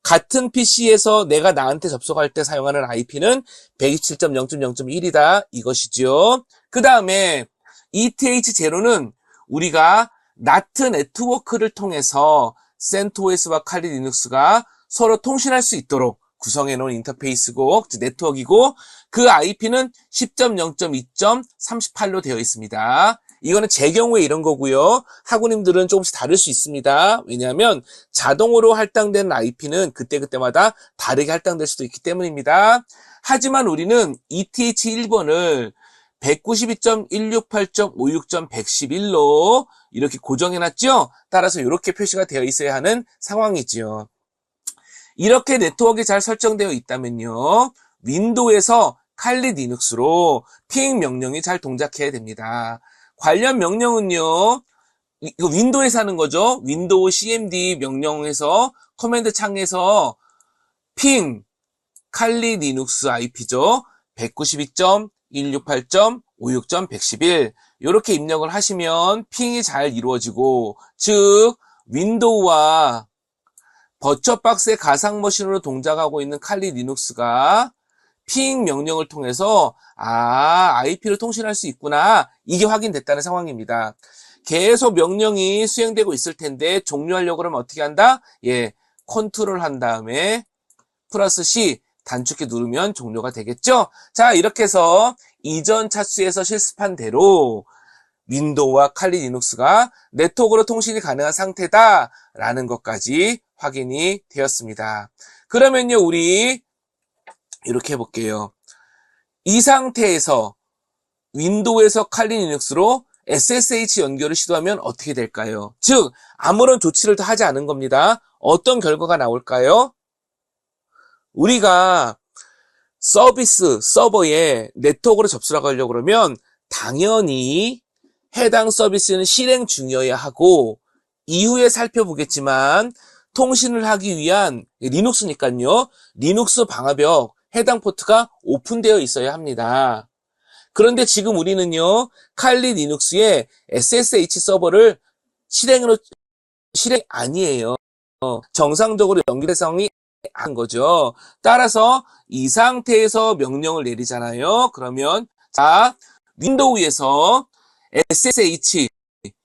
같은 PC에서 내가 나한테 접속할 때 사용하는 IP는 127.0.0.1이다. 이것이죠. 그 다음에 ETH0는 우리가 나트 네트워크를 통해서 CentOS와 칼리 리눅스가 서로 통신할 수 있도록 구성해 놓은 인터페이스고 네트워크이고 그 IP는 10.0.2.38로 되어 있습니다. 이거는 제 경우에 이런 거고요. 학우님들은 조금씩 다를 수 있습니다. 왜냐하면 자동으로 할당되는 IP는 그때그때마다 다르게 할당될 수도 있기 때문입니다. 하지만 우리는 ETH1번을 192.168.56.111로 이렇게 고정해놨죠. 따라서 이렇게 표시가 되어 있어야 하는 상황이지요. 이렇게 네트워크가 잘 설정되어 있다면요. 윈도우에서 칼리 리눅스로 핑 명령이 잘 동작해야 됩니다. 관련 명령은요. 이거 윈도우에서 하는 거죠. 윈도우 cmd 명령에서 커맨드 창에서 핑 칼리 리눅스 IP죠. 192.168.56.111 이렇게 입력을 하시면 핑이 잘 이루어지고 즉 윈도우와 버처박스의 가상 머신으로 동작하고 있는 칼리 리눅스가 핑 명령을 통해서 IP를 통신할 수 있구나 이게 확인됐다는 상황입니다. 계속 명령이 수행되고 있을 텐데 종료하려고 그러면 어떻게 한다? 컨트롤 한 다음에 플러스 C 단축키 누르면 종료가 되겠죠? 자, 이렇게 해서 이전 차수에서 실습한 대로 윈도우와 칼리 리눅스가 네트워크로 통신이 가능한 상태다라는 것까지 확인이 되었습니다. 그러면요, 우리 이렇게 해볼게요. 이 상태에서 윈도우에서 칼리 리눅스로 SSH 연결을 시도하면 어떻게 될까요? 즉, 아무런 조치를 더 하지 않은 겁니다. 어떤 결과가 나올까요? 우리가 서버에 네트워크로 접속을 하려고 그러면 당연히 해당 서비스는 실행 중이어야 하고 이후에 살펴보겠지만 통신을 하기 위한 리눅스니까요. 리눅스 방화벽 해당 포트가 오픈되어 있어야 합니다. 그런데 지금 우리는요. 칼리 리눅스의 SSH 서버를 실행 아니에요. 정상적으로 연결 대상이 한 거죠. 따라서 이 상태에서 명령을 내리잖아요. 그러면 자 윈도우에서 SSH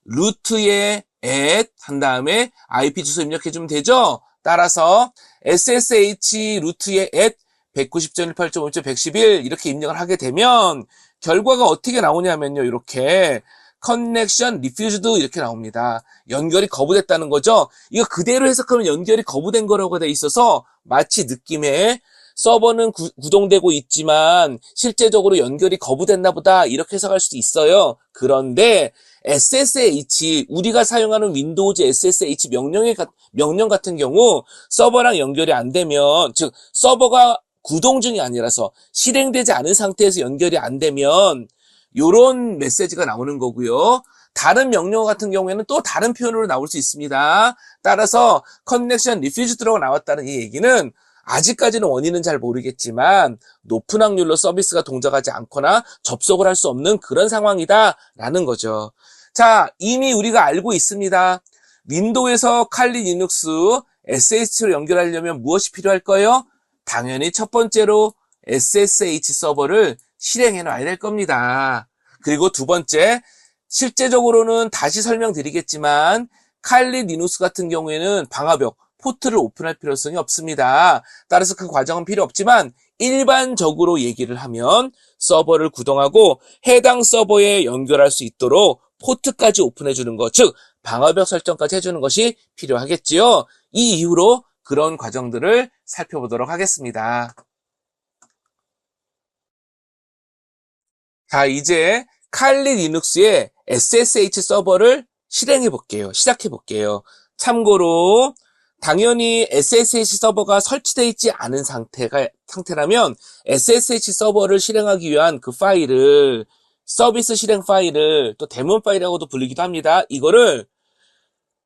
루트에 add 한 다음에 IP 주소 입력해 주면 되죠. 따라서 SSH 루트에 add 190.18.5.111 이렇게 입력을 하게 되면 결과가 어떻게 나오냐면요. 이렇게 connection refused 이렇게 나옵니다. 연결이 거부됐다는 거죠. 이거 그대로 해석하면 연결이 거부된 거라고 돼 있어서 마치 느낌에 서버는 구동되고 있지만 실제적으로 연결이 거부됐나 보다 이렇게 해석할 수도 있어요. 그런데 SSH 우리가 사용하는 윈도우즈 SSH 명령 같은 경우 서버랑 연결이 안 되면 즉 서버가 구동 중이 아니라서 실행되지 않은 상태에서 연결이 안 되면 요런 메시지가 나오는 거고요. 다른 명령 같은 경우에는 또 다른 표현으로 나올 수 있습니다. 따라서 connection refused라고 나왔다는 이 얘기는 아직까지는 원인은 잘 모르겠지만 높은 확률로 서비스가 동작하지 않거나 접속을 할 수 없는 그런 상황이다라는 거죠. 자, 이미 우리가 알고 있습니다. 윈도우에서 칼리 리눅스 SSH로 연결하려면 무엇이 필요할까요? 당연히 첫 번째로 SSH 서버를 실행해 놔야 될 겁니다. 그리고 두 번째, 실제적으로는 다시 설명드리겠지만 칼리 리눅스 같은 경우에는 방화벽, 포트를 오픈할 필요성이 없습니다. 따라서 그 과정은 필요 없지만 일반적으로 얘기를 하면 서버를 구동하고 해당 서버에 연결할 수 있도록 포트까지 오픈해 주는 것, 즉 방화벽 설정까지 해주는 것이 필요하겠지요. 이 이후로 그런 과정들을 살펴보도록 하겠습니다. 자, 이제 칼리 리눅스의 SSH 서버를 실행해 볼게요. 시작해 볼게요. 참고로 당연히 SSH 서버가 설치되어 있지 않은 상태라면 SSH 서버를 실행하기 위한 그 파일을 서비스 실행 파일을 또 데몬 파일이라고도 불리기도 합니다. 이거를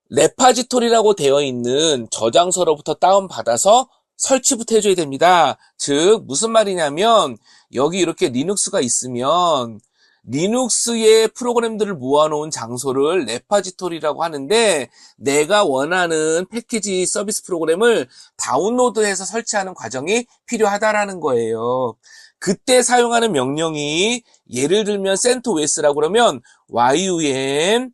레파지토리라고 되어 있는 저장소로부터 다운받아서 설치부터 해줘야 됩니다. 즉 무슨 말이냐면 여기 이렇게 리눅스가 있으면 리눅스의 프로그램들을 모아놓은 장소를 레파지토리라고 하는데 내가 원하는 패키지 서비스 프로그램을 다운로드해서 설치하는 과정이 필요하다라는 거예요. 그때 사용하는 명령이 예를 들면 CentOS라고 그러면 yum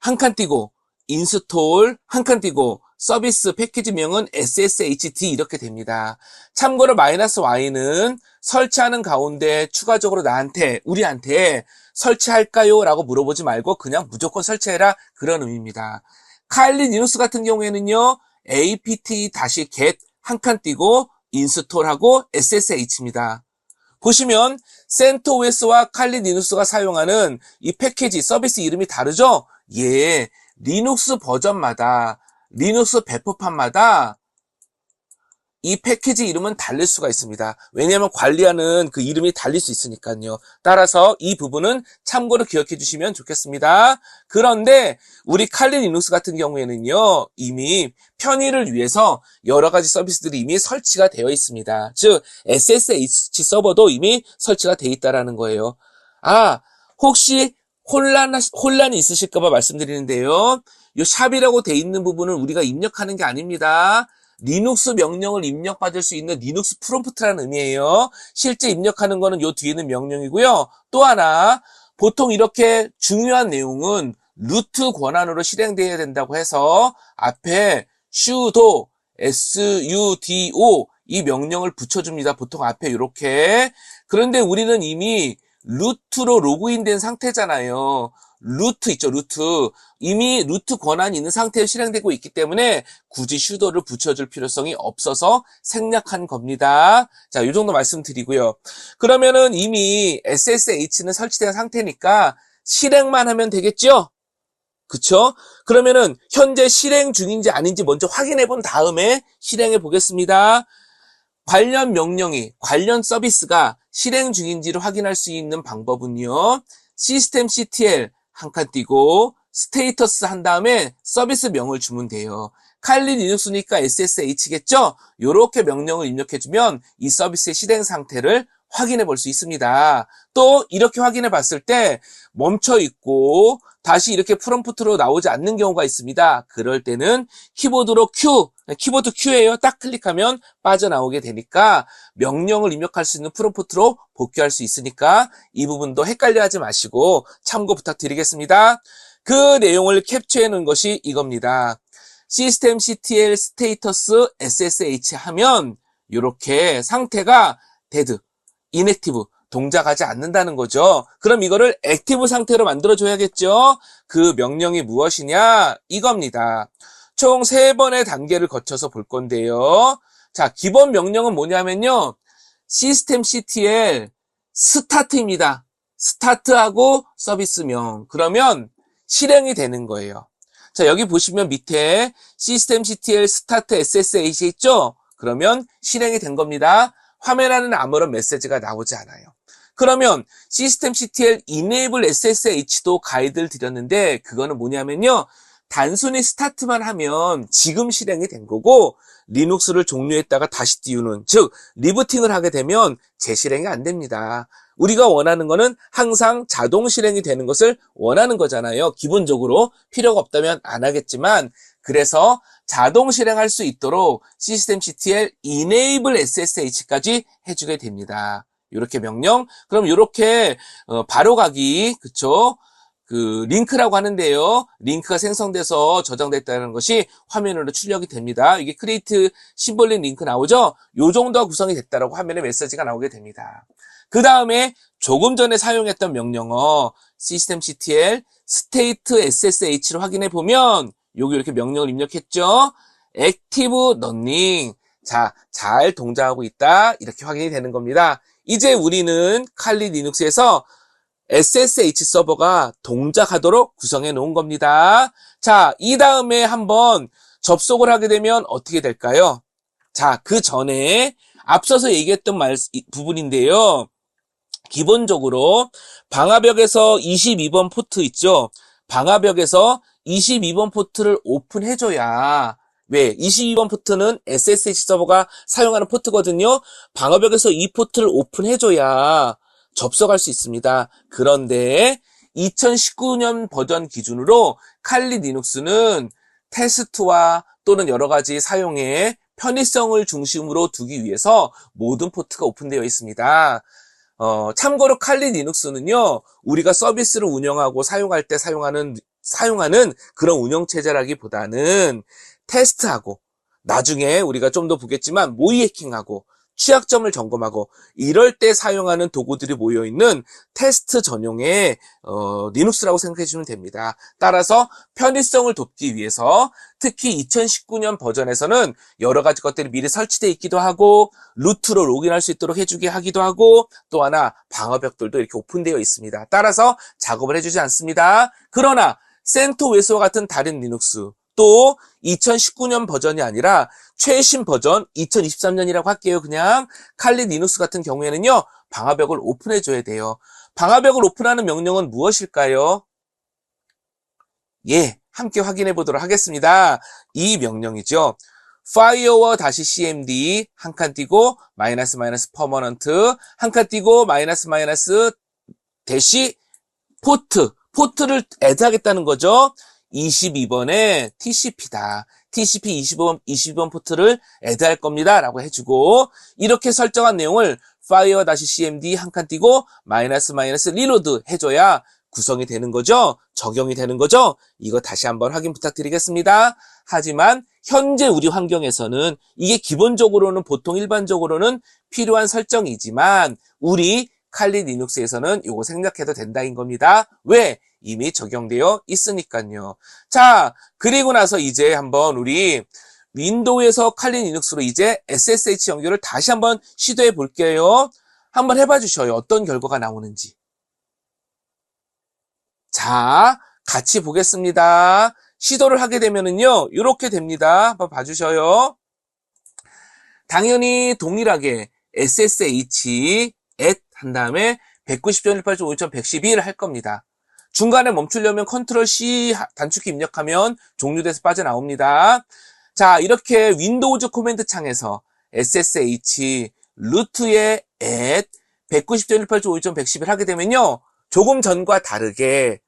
한 칸 띄고 인스톨 한 칸 띄고 서비스 패키지명은 sshd 이렇게 됩니다. 참고로 -y는 설치하는 가운데 추가적으로 우리한테 설치할까요? 라고 물어보지 말고 그냥 무조건 설치해라 그런 의미입니다. 칼리 리눅스 같은 경우에는요 apt-get 한 칸 띄고 인스톨하고 ssh입니다. 보시면 CentOS와 칼리 리눅스가 사용하는 이 패키지 서비스 이름이 다르죠? 예, 리눅스 버전마다 리눅스 배포판마다 이 패키지 이름은 다를 수가 있습니다. 왜냐하면 관리하는 그 이름이 달릴 수 있으니까요. 따라서 이 부분은 참고로 기억해 주시면 좋겠습니다. 그런데 우리 칼리 리눅스 같은 경우에는요. 이미 편의를 위해서 여러 가지 서비스들이 이미 설치가 되어 있습니다. 즉 SSH 서버도 이미 설치가 되어 있다는 거예요. 혹시 혼란이 있으실까 봐 말씀드리는데요. 이 샵이라고 돼 있는 부분은 우리가 입력하는 게 아닙니다. 리눅스 명령을 입력받을 수 있는 리눅스 프롬프트라는 의미예요. 실제 입력하는 거는 요 뒤에 있는 명령이고요. 또 하나, 보통 이렇게 중요한 내용은 루트 권한으로 실행되어야 된다고 해서 앞에 sudo, sudo 이 명령을 붙여줍니다. 보통 앞에 이렇게. 그런데 우리는 이미 루트로 로그인된 상태잖아요. 루트 있죠, 루트. 이미 루트 권한이 있는 상태에 실행되고 있기 때문에 굳이 sudo를 붙여줄 필요성이 없어서 생략한 겁니다. 자, 이 정도 말씀드리고요. 그러면은 이미 SSH는 설치된 상태니까 실행만 하면 되겠죠? 그쵸? 그러면은 현재 실행 중인지 아닌지 먼저 확인해 본 다음에 실행해 보겠습니다. 관련 명령이, 관련 서비스가 실행 중인지를 확인할 수 있는 방법은요. systemctl 한 칸 띄고 스테이터스 한 다음에 서비스 명을 주면 돼요. 칼리 리눅스니까 SSH겠죠? 이렇게 명령을 입력해주면 이 서비스의 실행 상태를 확인해 볼 수 있습니다. 또 이렇게 확인해 봤을 때 멈춰 있고 다시 이렇게 프롬프트로 나오지 않는 경우가 있습니다. 그럴 때는 키보드로 키보드 Q예요. 딱 클릭하면 빠져나오게 되니까 명령을 입력할 수 있는 프롬프트로 복귀할 수 있으니까 이 부분도 헷갈려 하지 마시고 참고 부탁드리겠습니다. 그 내용을 캡처해 놓은 것이 이겁니다. systemctl status ssh 하면 이렇게 상태가 dead, inactive, 동작하지 않는다는 거죠. 그럼 이거를 액티브 상태로 만들어줘야겠죠. 그 명령이 무엇이냐? 이겁니다. 총 3번의 단계를 거쳐서 볼 건데요. 자, 기본 명령은 뭐냐면요. systemctl start입니다. start하고 서비스명. 그러면 실행이 되는 거예요. 자, 여기 보시면 밑에 systemctl start ssh 있죠? 그러면 실행이 된 겁니다. 화면에는 아무런 메시지가 나오지 않아요. 그러면 systemctl enable ssh도 가이드를 드렸는데 그거는 뭐냐면요. 단순히 스타트만 하면 지금 실행이 된 거고 리눅스를 종료했다가 다시 띄우는, 즉 리부팅을 하게 되면 재실행이 안 됩니다. 우리가 원하는 거는 항상 자동 실행이 되는 것을 원하는 거잖아요. 기본적으로 필요가 없다면 안 하겠지만 그래서 자동 실행할 수 있도록 systemctl enable ssh까지 해주게 됩니다. 이렇게 명령. 그럼 이렇게 바로가기, 그쵸? 그 링크라고 하는데요. 링크가 생성돼서 저장됐다는 것이 화면으로 출력이 됩니다. 이게 크리에이트 심볼링 링크 나오죠? 요 정도가 구성이 됐다라고 화면에 메시지가 나오게 됩니다. 그 다음에 조금 전에 사용했던 명령어 systemctl state ssh를 확인해 보면 여기 이렇게 명령을 입력했죠. active running. 자, 잘 동작하고 있다. 이렇게 확인이 되는 겁니다. 이제 우리는 칼리 리눅스에서 SSH 서버가 동작하도록 구성해 놓은 겁니다. 자, 이 다음에 한번 접속을 하게 되면 어떻게 될까요? 자, 그 전에 앞서서 얘기했던 부분인데요. 기본적으로 방화벽에서 22번 포트 있죠? 방화벽에서 22번 포트를 오픈해줘야, 왜? 22번 포트는 SSH 서버가 사용하는 포트거든요. 방화벽에서 이 포트를 오픈해줘야 접속할 수 있습니다. 그런데 2019년 버전 기준으로 칼리 리눅스는 테스트와 또는 여러 가지 사용에 편의성을 중심으로 두기 위해서 모든 포트가 오픈되어 있습니다. 참고로 칼리 리눅스는요, 우리가 서비스를 운영하고 사용할 때 사용하는 그런 운영체제라기보다는 테스트하고, 나중에 우리가 좀 더 보겠지만 모의 해킹하고 취약점을 점검하고 이럴 때 사용하는 도구들이 모여있는 테스트 전용의 리눅스라고 생각해 주시면 됩니다. 따라서 편의성을 돕기 위해서 특히 2019년 버전에서는 여러 가지 것들이 미리 설치되어 있기도 하고 루트로 로그인할 수 있도록 해주게 하기도 하고 또 하나 방어벽들도 이렇게 오픈되어 있습니다. 따라서 작업을 해주지 않습니다. 그러나 센토웨스와 같은 다른 리눅스 또 2019년 버전이 아니라 최신 버전 2023년이라고 할게요. 그냥 칼리 리눅스 같은 경우에는요. 방화벽을 오픈해줘야 돼요. 방화벽을 오픈하는 명령은 무엇일까요? 예, 함께 확인해 보도록 하겠습니다. 이 명령이죠. firewall-cmd 한 칸 띄고 --- permanent 한 칸 띄고 --- 대시 포트를 애드하겠다는 거죠. 22번에 TCP다. TCP 22번 포트를 애드할 겁니다. 라고 해주고 이렇게 설정한 내용을 fire-cmd 한 칸 띄고 --- reload 해줘야 구성이 되는 거죠. 적용이 되는 거죠. 이거 다시 한번 확인 부탁드리겠습니다. 하지만 현재 우리 환경에서는 이게 기본적으로는 보통 일반적으로는 필요한 설정이지만 우리 칼리 리눅스에서는 이거 생략해도 된다인 겁니다. 왜? 이미 적용되어 있으니까요. 자, 그리고 나서 이제 한번 우리 윈도우에서 칼리 리눅스로 이제 SSH 연결을 다시 한번 시도해 볼게요. 한번 해봐 주셔요. 어떤 결과가 나오는지. 자, 같이 보겠습니다. 시도를 하게 되면은요, 이렇게 됩니다. 한번 봐주셔요. 당연히 동일하게 SSH 한 다음에 190.168.5.111을 할 겁니다. 중간에 멈추려면 컨트롤 C 단축키 입력하면 종료돼서 빠져나옵니다. 자, 이렇게 윈도우즈 코맨드 창에서 SSH 루트에 at 190.168.5.111 하게 되면요. 조금 전과 다르게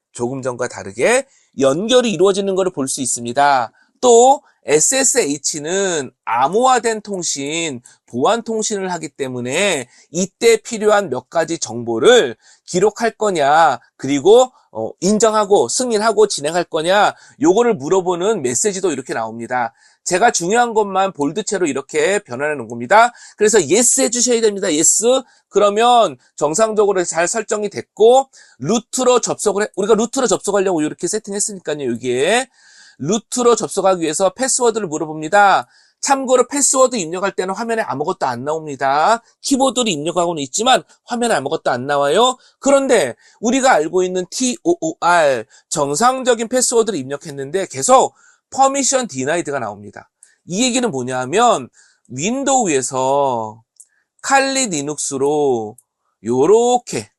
연결이 이루어지는 것을 볼 수 있습니다. 또 SSH는 암호화된 통신, 보안 통신을 하기 때문에 이때 필요한 몇 가지 정보를 기록할 거냐, 그리고 인정하고 승인하고 진행할 거냐, 요거를 물어보는 메시지도 이렇게 나옵니다. 제가 중요한 것만 볼드체로 이렇게 변환해 놓은 겁니다. 그래서 yes 해주셔야 됩니다. yes. 그러면 정상적으로 잘 설정이 됐고 우리가 루트로 접속하려고 이렇게 세팅했으니까요. 여기에 루트로 접속하기 위해서 패스워드를 물어봅니다. 참고로 패스워드 입력할 때는 화면에 아무것도 안 나옵니다. 키보드로 입력하고는 있지만 화면에 아무것도 안 나와요. 그런데 우리가 알고 있는 TOR 정상적인 패스워드를 입력했는데 계속 퍼미션 디나이드가 나옵니다. 이 얘기는 뭐냐 하면 윈도우에서 칼리 리눅스로 요렇게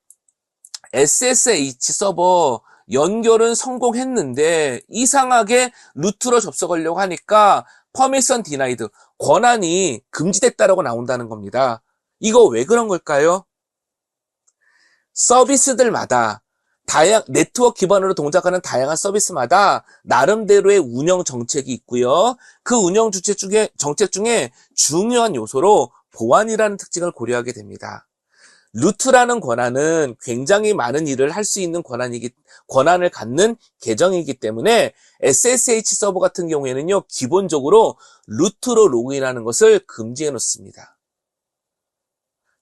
SSH 서버 연결은 성공했는데 이상하게 루트로 접속하려고 하니까 퍼미션 디나이드, 권한이 금지됐다라고 나온다는 겁니다. 이거 왜 그런 걸까요? 서비스들마다 네트워크 기반으로 동작하는 다양한 서비스마다 나름대로의 운영 정책이 있고요. 그 운영 정책 중에 중요한 요소로 보안이라는 특징을 고려하게 됩니다. 루트라는 권한은 굉장히 많은 일을 할 수 있는 권한을 갖는 계정이기 때문에 SSH 서버 같은 경우에는요, 기본적으로 루트로 로그인하는 것을 금지해 놓습니다.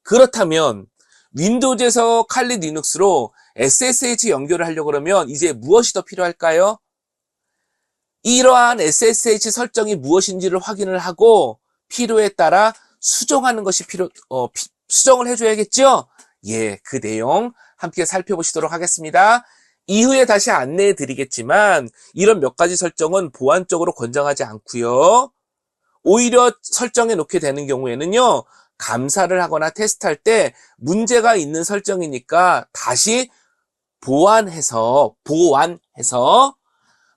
그렇다면 윈도우즈에서 칼리 리눅스로 SSH 연결을 하려고 그러면 이제 무엇이 더 필요할까요? 이러한 SSH 설정이 무엇인지를 확인을 하고 필요에 따라 수정하는 것이 수정을 해줘야겠죠? 예, 그 내용 함께 살펴보시도록 하겠습니다. 이후에 다시 안내해 드리겠지만 이런 몇 가지 설정은 보안적으로 권장하지 않고요. 오히려 설정해 놓게 되는 경우에는요. 감사를 하거나 테스트할 때 문제가 있는 설정이니까 다시 보완해서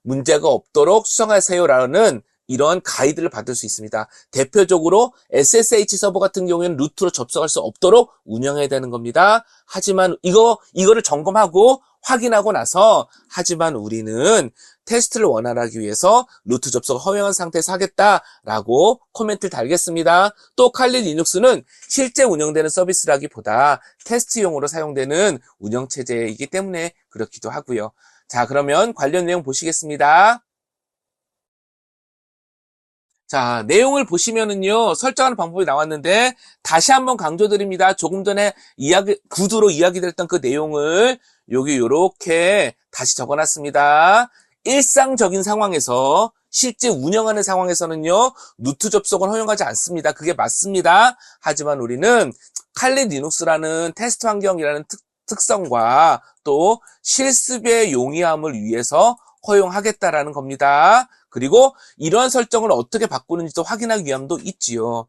문제가 없도록 수정하세요라는 이런 가이드를 받을 수 있습니다. 대표적으로 SSH 서버 같은 경우에는 루트로 접속할 수 없도록 운영해야 되는 겁니다. 하지만 이거를 점검하고 확인하고 나서 하지만 우리는 테스트를 원활하기 위해서 루트 접속을 허용한 상태에서 하겠다라고 코멘트를 달겠습니다. 또 칼리 리눅스는 실제 운영되는 서비스라기보다 테스트용으로 사용되는 운영체제이기 때문에 그렇기도 하고요. 자, 그러면 관련 내용 보시겠습니다. 자, 내용을 보시면은요, 설정하는 방법이 나왔는데, 다시 한번 강조드립니다. 조금 전에 구두로 이야기됐던 그 내용을 여기 요렇게 다시 적어놨습니다. 일상적인 상황에서, 실제 운영하는 상황에서는요, 루트 접속은 허용하지 않습니다. 그게 맞습니다. 하지만 우리는 칼리 리눅스라는 테스트 환경이라는 특성과 또 실습의 용이함을 위해서 허용하겠다라는 겁니다. 그리고 이러한 설정을 어떻게 바꾸는지도 확인하기 위함도 있지요.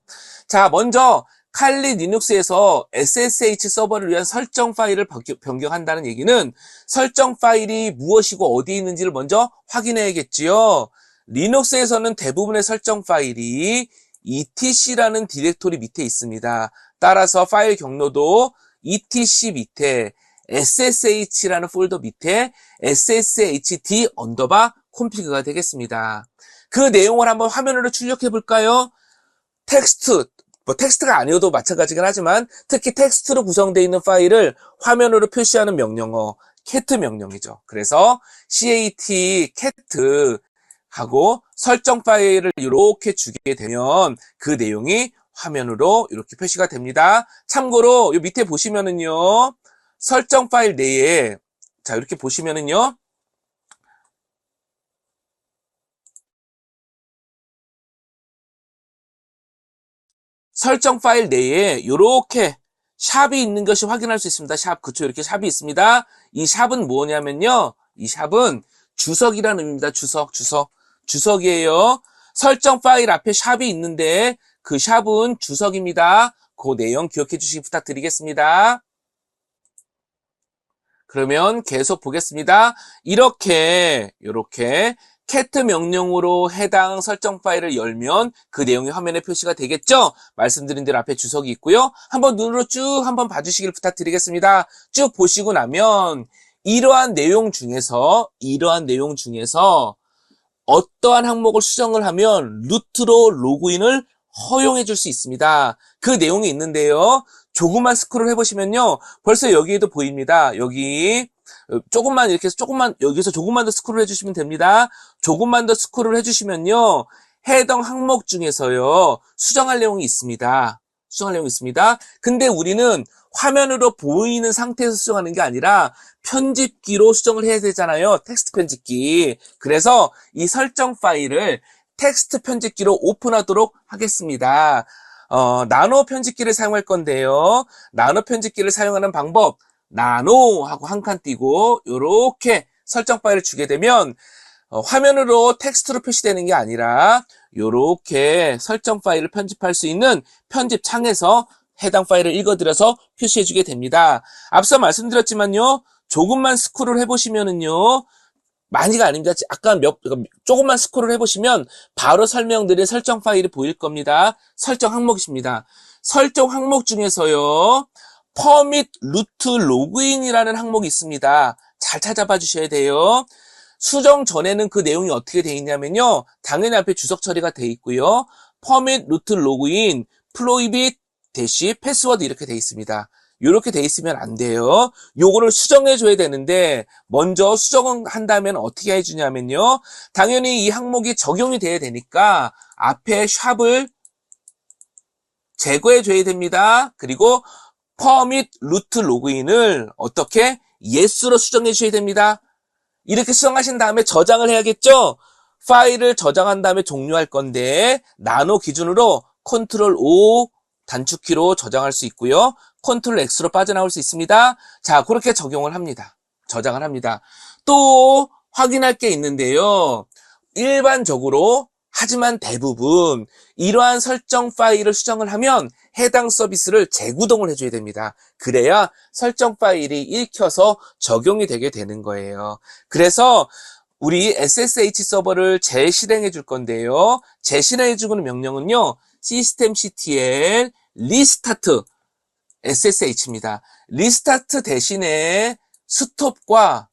자, 먼저 칼리 리눅스에서 SSH 서버를 위한 설정 파일을 변경한다는 얘기는 설정 파일이 무엇이고 어디에 있는지를 먼저 확인해야겠지요. 리눅스에서는 대부분의 설정 파일이 etc라는 디렉토리 밑에 있습니다. 따라서 파일 경로도 etc 밑에 ssh라는 폴더 밑에 sshd _config가 되겠습니다. 그 내용을 한번 화면으로 출력해 볼까요? 텍스트가 아니어도 마찬가지긴 하지만 특히 텍스트로 구성되어 있는 파일을 화면으로 표시하는 명령어 cat 명령이죠. 그래서 cat 하고 설정 파일을 이렇게 주게 되면 그 내용이 화면으로 이렇게 표시가 됩니다. 참고로 이 밑에 보시면은요, 설정 파일 내에 자 이렇게 보시면은요, 설정 파일 내에 이렇게 샵이 있는 것이 확인할 수 있습니다. 샵, 그쵸, 이렇게 샵이 있습니다. 이 샵은 뭐냐면요, 이 샵은 주석이라는 의미입니다. 주석이에요. 설정 파일 앞에 샵이 있는데 그 샵은 주석입니다. 그 내용 기억해 주시기 부탁드리겠습니다. 그러면 계속 보겠습니다. 이렇게 cat 명령으로 해당 설정 파일을 열면 그 내용이 화면에 표시가 되겠죠? 말씀드린 대로 앞에 주석이 있고요. 한번 눈으로 쭉 한번 봐주시길 부탁드리겠습니다. 쭉 보시고 나면 이러한 내용 중에서 어떠한 항목을 수정을 하면 루트로 로그인을 허용해 줄 수 있습니다. 그 내용이 있는데요. 조금만 스크롤 해보시면요. 벌써 여기에도 보입니다. 여기 여기서 조금만 더 스크롤 해주시면 됩니다. 조금만 더 스크롤 해주시면요. 해당 항목 중에서요. 수정할 내용이 있습니다. 근데 우리는 화면으로 보이는 상태에서 수정하는 게 아니라 편집기로 수정을 해야 되잖아요. 텍스트 편집기. 그래서 이 설정 파일을 텍스트 편집기로 오픈하도록 하겠습니다. 나노 편집기를 사용할 건데요. 나노 편집기를 사용하는 방법, 나노 하고 한 칸 띄고 이렇게 설정 파일을 주게 되면 화면으로 텍스트로 표시되는 게 아니라 이렇게 설정 파일을 편집할 수 있는 편집 창에서 해당 파일을 읽어드려서 표시해주게 됩니다. 앞서 말씀드렸지만요, 조금만 스크롤 해보시면은요, 많이가 아닙니다. 조금만 스크롤 해보시면 바로 설명드린 설정 파일이 보일 겁니다. 설정 항목이십니다. 설정 항목 중에서요, permit root login이라는 항목이 있습니다. 잘 찾아봐 주셔야 돼요. 수정 전에는 그 내용이 어떻게 되어 있냐면요, 당연히 앞에 주석 처리가 되어 있고요. permit root login, prohibit password 이렇게 되어 있습니다. 이렇게 돼 있으면 안 돼요. 요거를 수정해 줘야 되는데 먼저 수정을 한다면 어떻게 해주냐면요. 당연히 이 항목이 적용이 돼야 되니까 앞에 샵을 제거해 줘야 됩니다. 그리고 permit root login을 어떻게? yes로 수정해 주셔야 됩니다. 이렇게 수정하신 다음에 저장을 해야겠죠? 파일을 저장한 다음에 종료할 건데 나노 기준으로 Ctrl O 단축키로 저장할 수 있고요. Ctrl X로 빠져나올 수 있습니다. 자, 그렇게 적용을 합니다. 저장을 합니다. 또 확인할 게 있는데요. 일반적으로 하지만 대부분 이러한 설정 파일을 수정을 하면 해당 서비스를 재구동을 해줘야 됩니다. 그래야 설정 파일이 읽혀서 적용이 되게 되는 거예요. 그래서 우리 SSH 서버를 재실행해 줄 건데요. 재실행해 주는 명령은요. systemctl restart SSH입니다. 리스타트 대신에 스톱과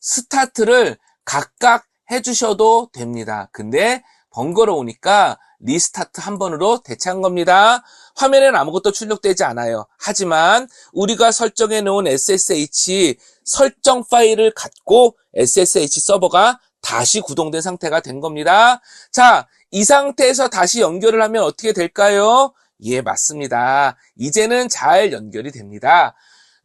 스타트를 각각 해주셔도 됩니다. 근데 번거로우니까 리스타트 한 번으로 대체한 겁니다. 화면에는 아무것도 출력되지 않아요. 하지만 우리가 설정해 놓은 SSH 설정 파일을 갖고 SSH 서버가 다시 구동된 상태가 된 겁니다. 자, 이 상태에서 다시 연결을 하면 어떻게 될까요? 예, 맞습니다. 이제는 잘 연결이 됩니다.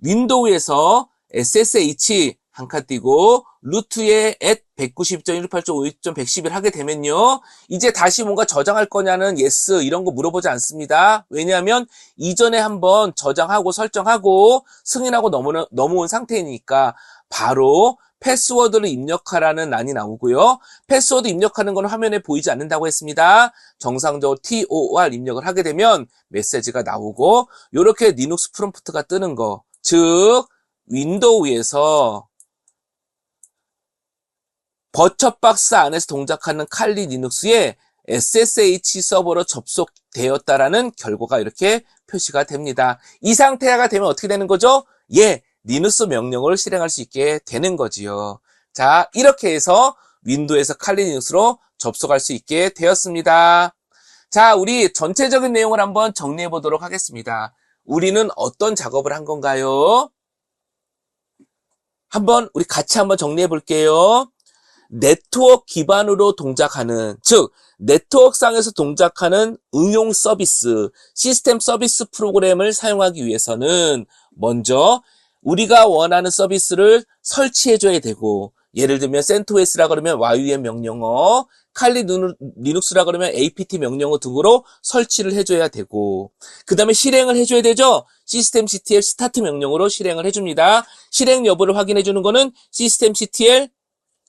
윈도우에서 SSH 한 칸 띄고 루트에 @192.168.52.111 하게 되면요. 이제 다시 뭔가 저장할 거냐는 yes 이런 거 물어보지 않습니다. 왜냐하면 이전에 한번 저장하고 설정하고 승인하고 넘어온 상태이니까 바로 패스워드를 입력하라는 란이 나오고요. 패스워드 입력하는 건 화면에 보이지 않는다고 했습니다. 정상적으로 TOR 입력을 하게 되면 메시지가 나오고 이렇게 리눅스 프롬프트가 뜨는 거. 즉 윈도우에서 버처박스 안에서 동작하는 칼리 리눅스에 SSH 서버로 접속되었다라는 결과가 이렇게 표시가 됩니다. 이 상태가 되면 어떻게 되는 거죠? 예, 리눅스 명령을 실행할 수 있게 되는 거지요. 자, 이렇게 해서 윈도우에서 칼리 리눅스로 접속할 수 있게 되었습니다. 자, 우리 전체적인 내용을 한번 정리해 보도록 하겠습니다. 우리는 어떤 작업을 한 건가요? 우리 같이 한번 정리해 볼게요. 네트워크 기반으로 동작하는, 즉 네트워크상에서 동작하는 응용 서비스, 시스템 서비스 프로그램을 사용하기 위해서는 먼저 우리가 원하는 서비스를 설치해줘야 되고, 예를 들면 CentOS라 그러면 YUM 명령어, 칼리 리눅스라 그러면 apt 명령어 등으로 설치를 해줘야 되고, 그 다음에 실행을 해줘야 되죠. systemctl 스타트 명령으로 실행을 해줍니다. 실행 여부를 확인해주는 거는 systemctl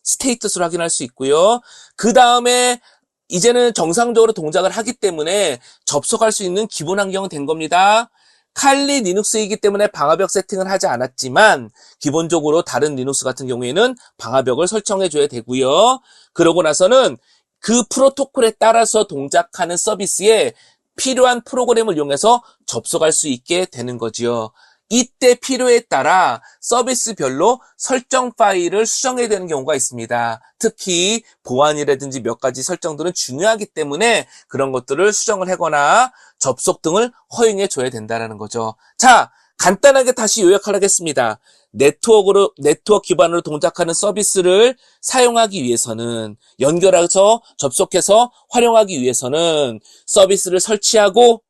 스테이터스로 확인할 수 있고요. 그 다음에 이제는 정상적으로 동작을 하기 때문에 접속할 수 있는 기본 환경은 된 겁니다. 칼리 리눅스이기 때문에 방화벽 세팅을 하지 않았지만 기본적으로 다른 리눅스 같은 경우에는 방화벽을 설정해 줘야 되고요. 그러고 나서는 그 프로토콜에 따라서 동작하는 서비스에 필요한 프로그램을 이용해서 접속할 수 있게 되는 거지요. 이때 필요에 따라 서비스별로 설정 파일을 수정해야 되는 경우가 있습니다. 특히 보안이라든지 몇 가지 설정들은 중요하기 때문에 그런 것들을 수정을 하거나 접속 등을 허용해 줘야 된다는 거죠. 자, 간단하게 다시 요약하겠습니다. 네트워크 기반으로 동작하는 서비스를 사용하기 위해서는, 연결해서 접속해서 활용하기 위해서는 서비스를 설치하고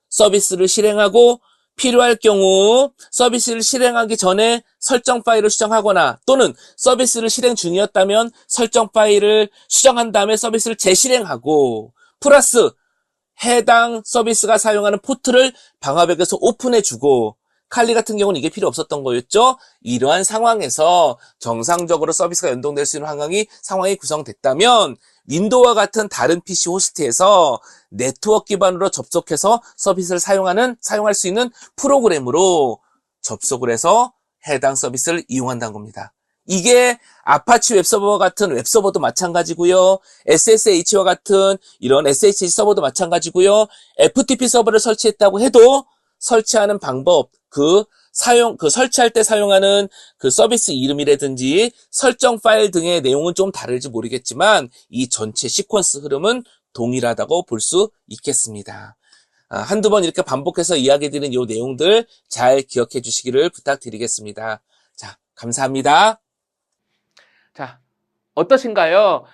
서비스를 실행하고 필요할 경우 서비스를 실행하기 전에 설정 파일을 수정하거나 또는 서비스를 실행 중이었다면 설정 파일을 수정한 다음에 서비스를 재실행하고 플러스 해당 서비스가 사용하는 포트를 방화벽에서 오픈해주고 칼리 같은 경우는 이게 필요 없었던 거였죠. 이러한 상황에서 정상적으로 서비스가 연동될 수 있는 상황이 구성됐다면 윈도우와 같은 다른 PC 호스트에서 네트워크 기반으로 접속해서 서비스를 사용할 수 있는 프로그램으로 접속을 해서 해당 서비스를 이용한다는 겁니다. 이게 아파치 웹서버와 같은 웹서버도 마찬가지고요. SSH와 같은 이런 SSH 서버도 마찬가지고요. FTP 서버를 설치했다고 해도 설치하는 방법, 설치할 때 사용하는 그 서비스 이름이라든지 설정 파일 등의 내용은 좀 다를지 모르겠지만 이 전체 시퀀스 흐름은 동일하다고 볼 수 있겠습니다. 한두 번 이렇게 반복해서 이야기드리는 이 내용들 잘 기억해 주시기를 부탁드리겠습니다. 자, 감사합니다. 자, 어떠신가요?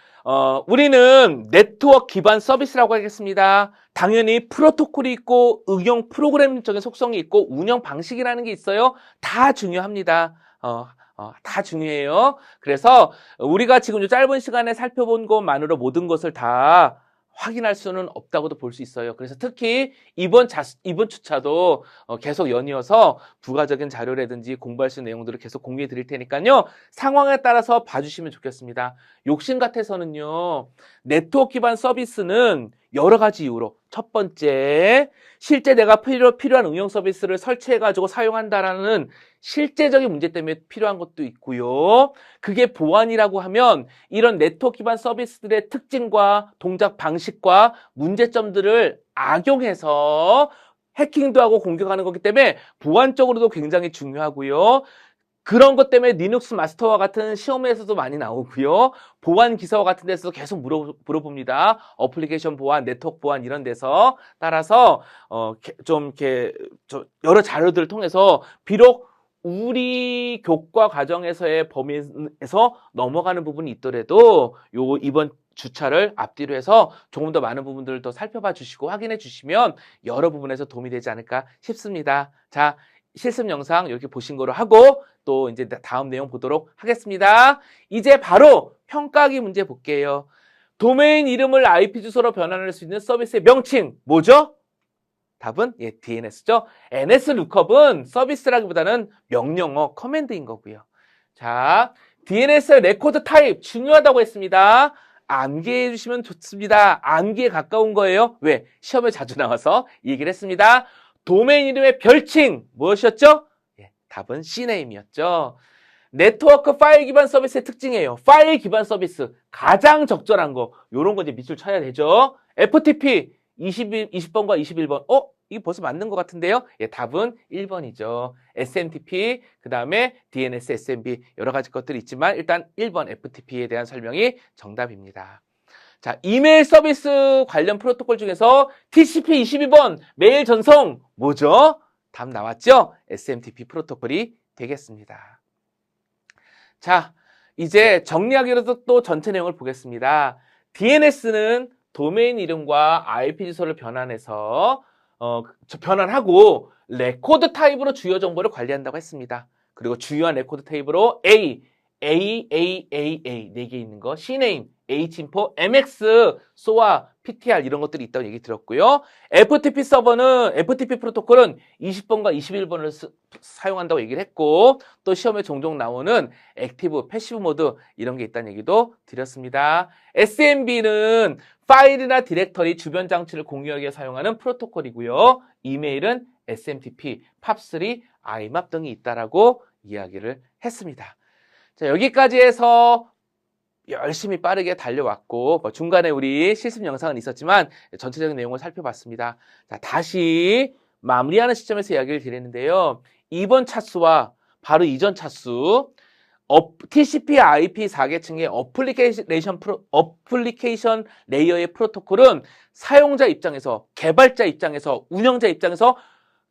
우리는 네트워크 기반 서비스라고 하겠습니다. 당연히 프로토콜이 있고 응용 프로그램적인 속성이 있고 운영 방식이라는 게 있어요. 다 중요합니다. 다 중요해요. 그래서 우리가 지금 이 짧은 시간에 살펴본 것만으로 모든 것을 다 확인할 수는 없다고도 볼 수 있어요. 그래서 특히 이번 주차도 계속 연이어서 부가적인 자료라든지 공부할 수 있는 내용들을 계속 공유해 드릴 테니까요. 상황에 따라서 봐주시면 좋겠습니다. 욕심 같아서는요. 네트워크 기반 서비스는 여러 가지 이유로. 첫 번째, 실제 내가 필요한 응용 서비스를 설치해가지고 사용한다라는 실제적인 문제 때문에 필요한 것도 있고요. 그게 보안이라고 하면 이런 네트워크 기반 서비스들의 특징과 동작 방식과 문제점들을 악용해서 해킹도 하고 공격하는 거기 때문에 보안적으로도 굉장히 중요하고요. 그런 것 때문에 리눅스 마스터와 같은 시험에서도 많이 나오고요. 보안 기사와 같은 데서도 계속 물어봅니다. 어플리케이션 보안, 네트워크 보안 이런 데서. 따라서 좀 여러 자료들을 통해서 비록 우리 교과 과정에서의 범위에서 넘어가는 부분이 있더라도 이번 주차를 앞뒤로 해서 조금 더 많은 부분들을 더 살펴봐 주시고 확인해 주시면 여러 부분에서 도움이 되지 않을까 싶습니다. 자, 실습 영상 이렇게 보신 거로 하고 또 이제 다음 내용 보도록 하겠습니다. 이제 바로 평가하기 문제 볼게요. 도메인 이름을 IP 주소로 변환할 수 있는 서비스의 명칭 뭐죠? 답은 DNS죠. NS 룩업은 서비스라기보다는 명령어, 커맨드인 거고요. 자, DNS 레코드 타입 중요하다고 했습니다. 암기해 주시면 좋습니다. 암기에 가까운 거예요. 왜? 시험에 자주 나와서 얘기를 했습니다. 도메인 이름의 별칭 무엇이었죠? 답은 C네임이었죠. 네트워크 파일 기반 서비스의 특징이에요. 파일 기반 서비스 가장 적절한 거 요런 거 이제 밑줄 쳐야 되죠. FTP 20번과 21번. 이게 벌써 맞는 것 같은데요. 답은 1번이죠. SMTP, 그 다음에 DNS, SMB 여러 가지 것들이 있지만 일단 1번 FTP에 대한 설명이 정답입니다. 자, 이메일 서비스 관련 프로토콜 중에서 TCP 22번 메일 전송 뭐죠? 답 나왔죠? SMTP 프로토콜이 되겠습니다. 자, 이제 정리하기로도 또 전체 내용을 보겠습니다. DNS는 도메인 이름과 IP 주소를 변환해서 변환하고 레코드 타입으로 주요 정보를 관리한다고 했습니다. 그리고 주요한 레코드 타입으로 A, 네 개 있는 거, C네임, H인포, MX, SOA, PTR 이런 것들이 있다고 얘기 드렸고요. FTP 서버는 FTP 프로토콜은 20번과 21번을 사용한다고 얘기를 했고 또 시험에 종종 나오는 액티브, 패시브 모드 이런 게 있다는 얘기도 드렸습니다. SMB는 파일이나 디렉터리 주변 장치를 공유하기 위해 사용하는 프로토콜이고요. 이메일은 SMTP, POP3, IMAP 등이 있다라고 이야기를 했습니다. 자, 여기까지 해서 열심히 빠르게 달려왔고 중간에 우리 실습 영상은 있었지만 전체적인 내용을 살펴봤습니다. 자, 다시 마무리하는 시점에서 이야기를 드리는데요. 이번 차수와 바로 이전 차수 TCP IP 4계층의 어플리케이션 레이어의 프로토콜은 사용자 입장에서, 개발자 입장에서, 운영자 입장에서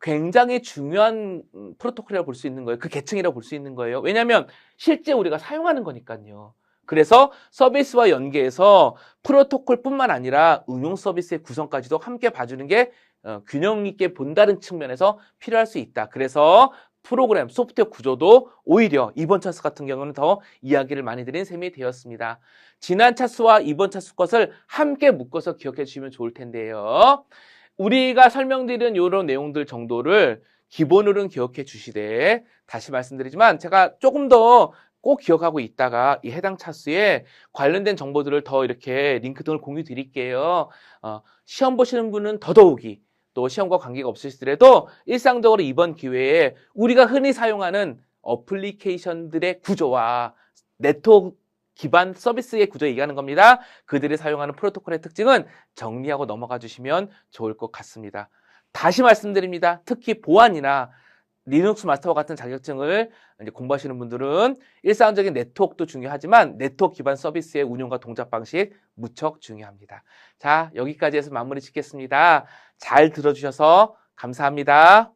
굉장히 중요한 프로토콜이라고 볼 수 있는 거예요. 그 계층이라고 볼 수 있는 거예요. 왜냐하면 실제 우리가 사용하는 거니까요. 그래서 서비스와 연계해서 프로토콜뿐만 아니라 응용 서비스의 구성까지도 함께 봐주는 게 균형 있게 본다는 측면에서 필요할 수 있다. 그래서 프로그램, 소프트웨어 구조도 오히려 이번 차수 같은 경우는 더 이야기를 많이 드린 셈이 되었습니다. 지난 차수와 이번 차수 것을 함께 묶어서 기억해 주시면 좋을 텐데요. 우리가 설명드린 이런 내용들 정도를 기본으로는 기억해 주시되 다시 말씀드리지만 제가 조금 더 꼭 기억하고 있다가 이 해당 차수에 관련된 정보들을 더 이렇게 링크 등을 공유 드릴게요. 시험 보시는 분은 더더욱이 또 시험과 관계가 없으시더라도 일상적으로 이번 기회에 우리가 흔히 사용하는 어플리케이션들의 구조와 네트워크 기반 서비스의 구조 얘기하는 겁니다. 그들이 사용하는 프로토콜의 특징은 정리하고 넘어가 주시면 좋을 것 같습니다. 다시 말씀드립니다. 특히 보안이나 리눅스 마스터와 같은 자격증을 이제 공부하시는 분들은 일상적인 네트워크도 중요하지만 네트워크 기반 서비스의 운영과 동작 방식 무척 중요합니다. 자, 여기까지 해서 마무리 짓겠습니다. 잘 들어주셔서 감사합니다.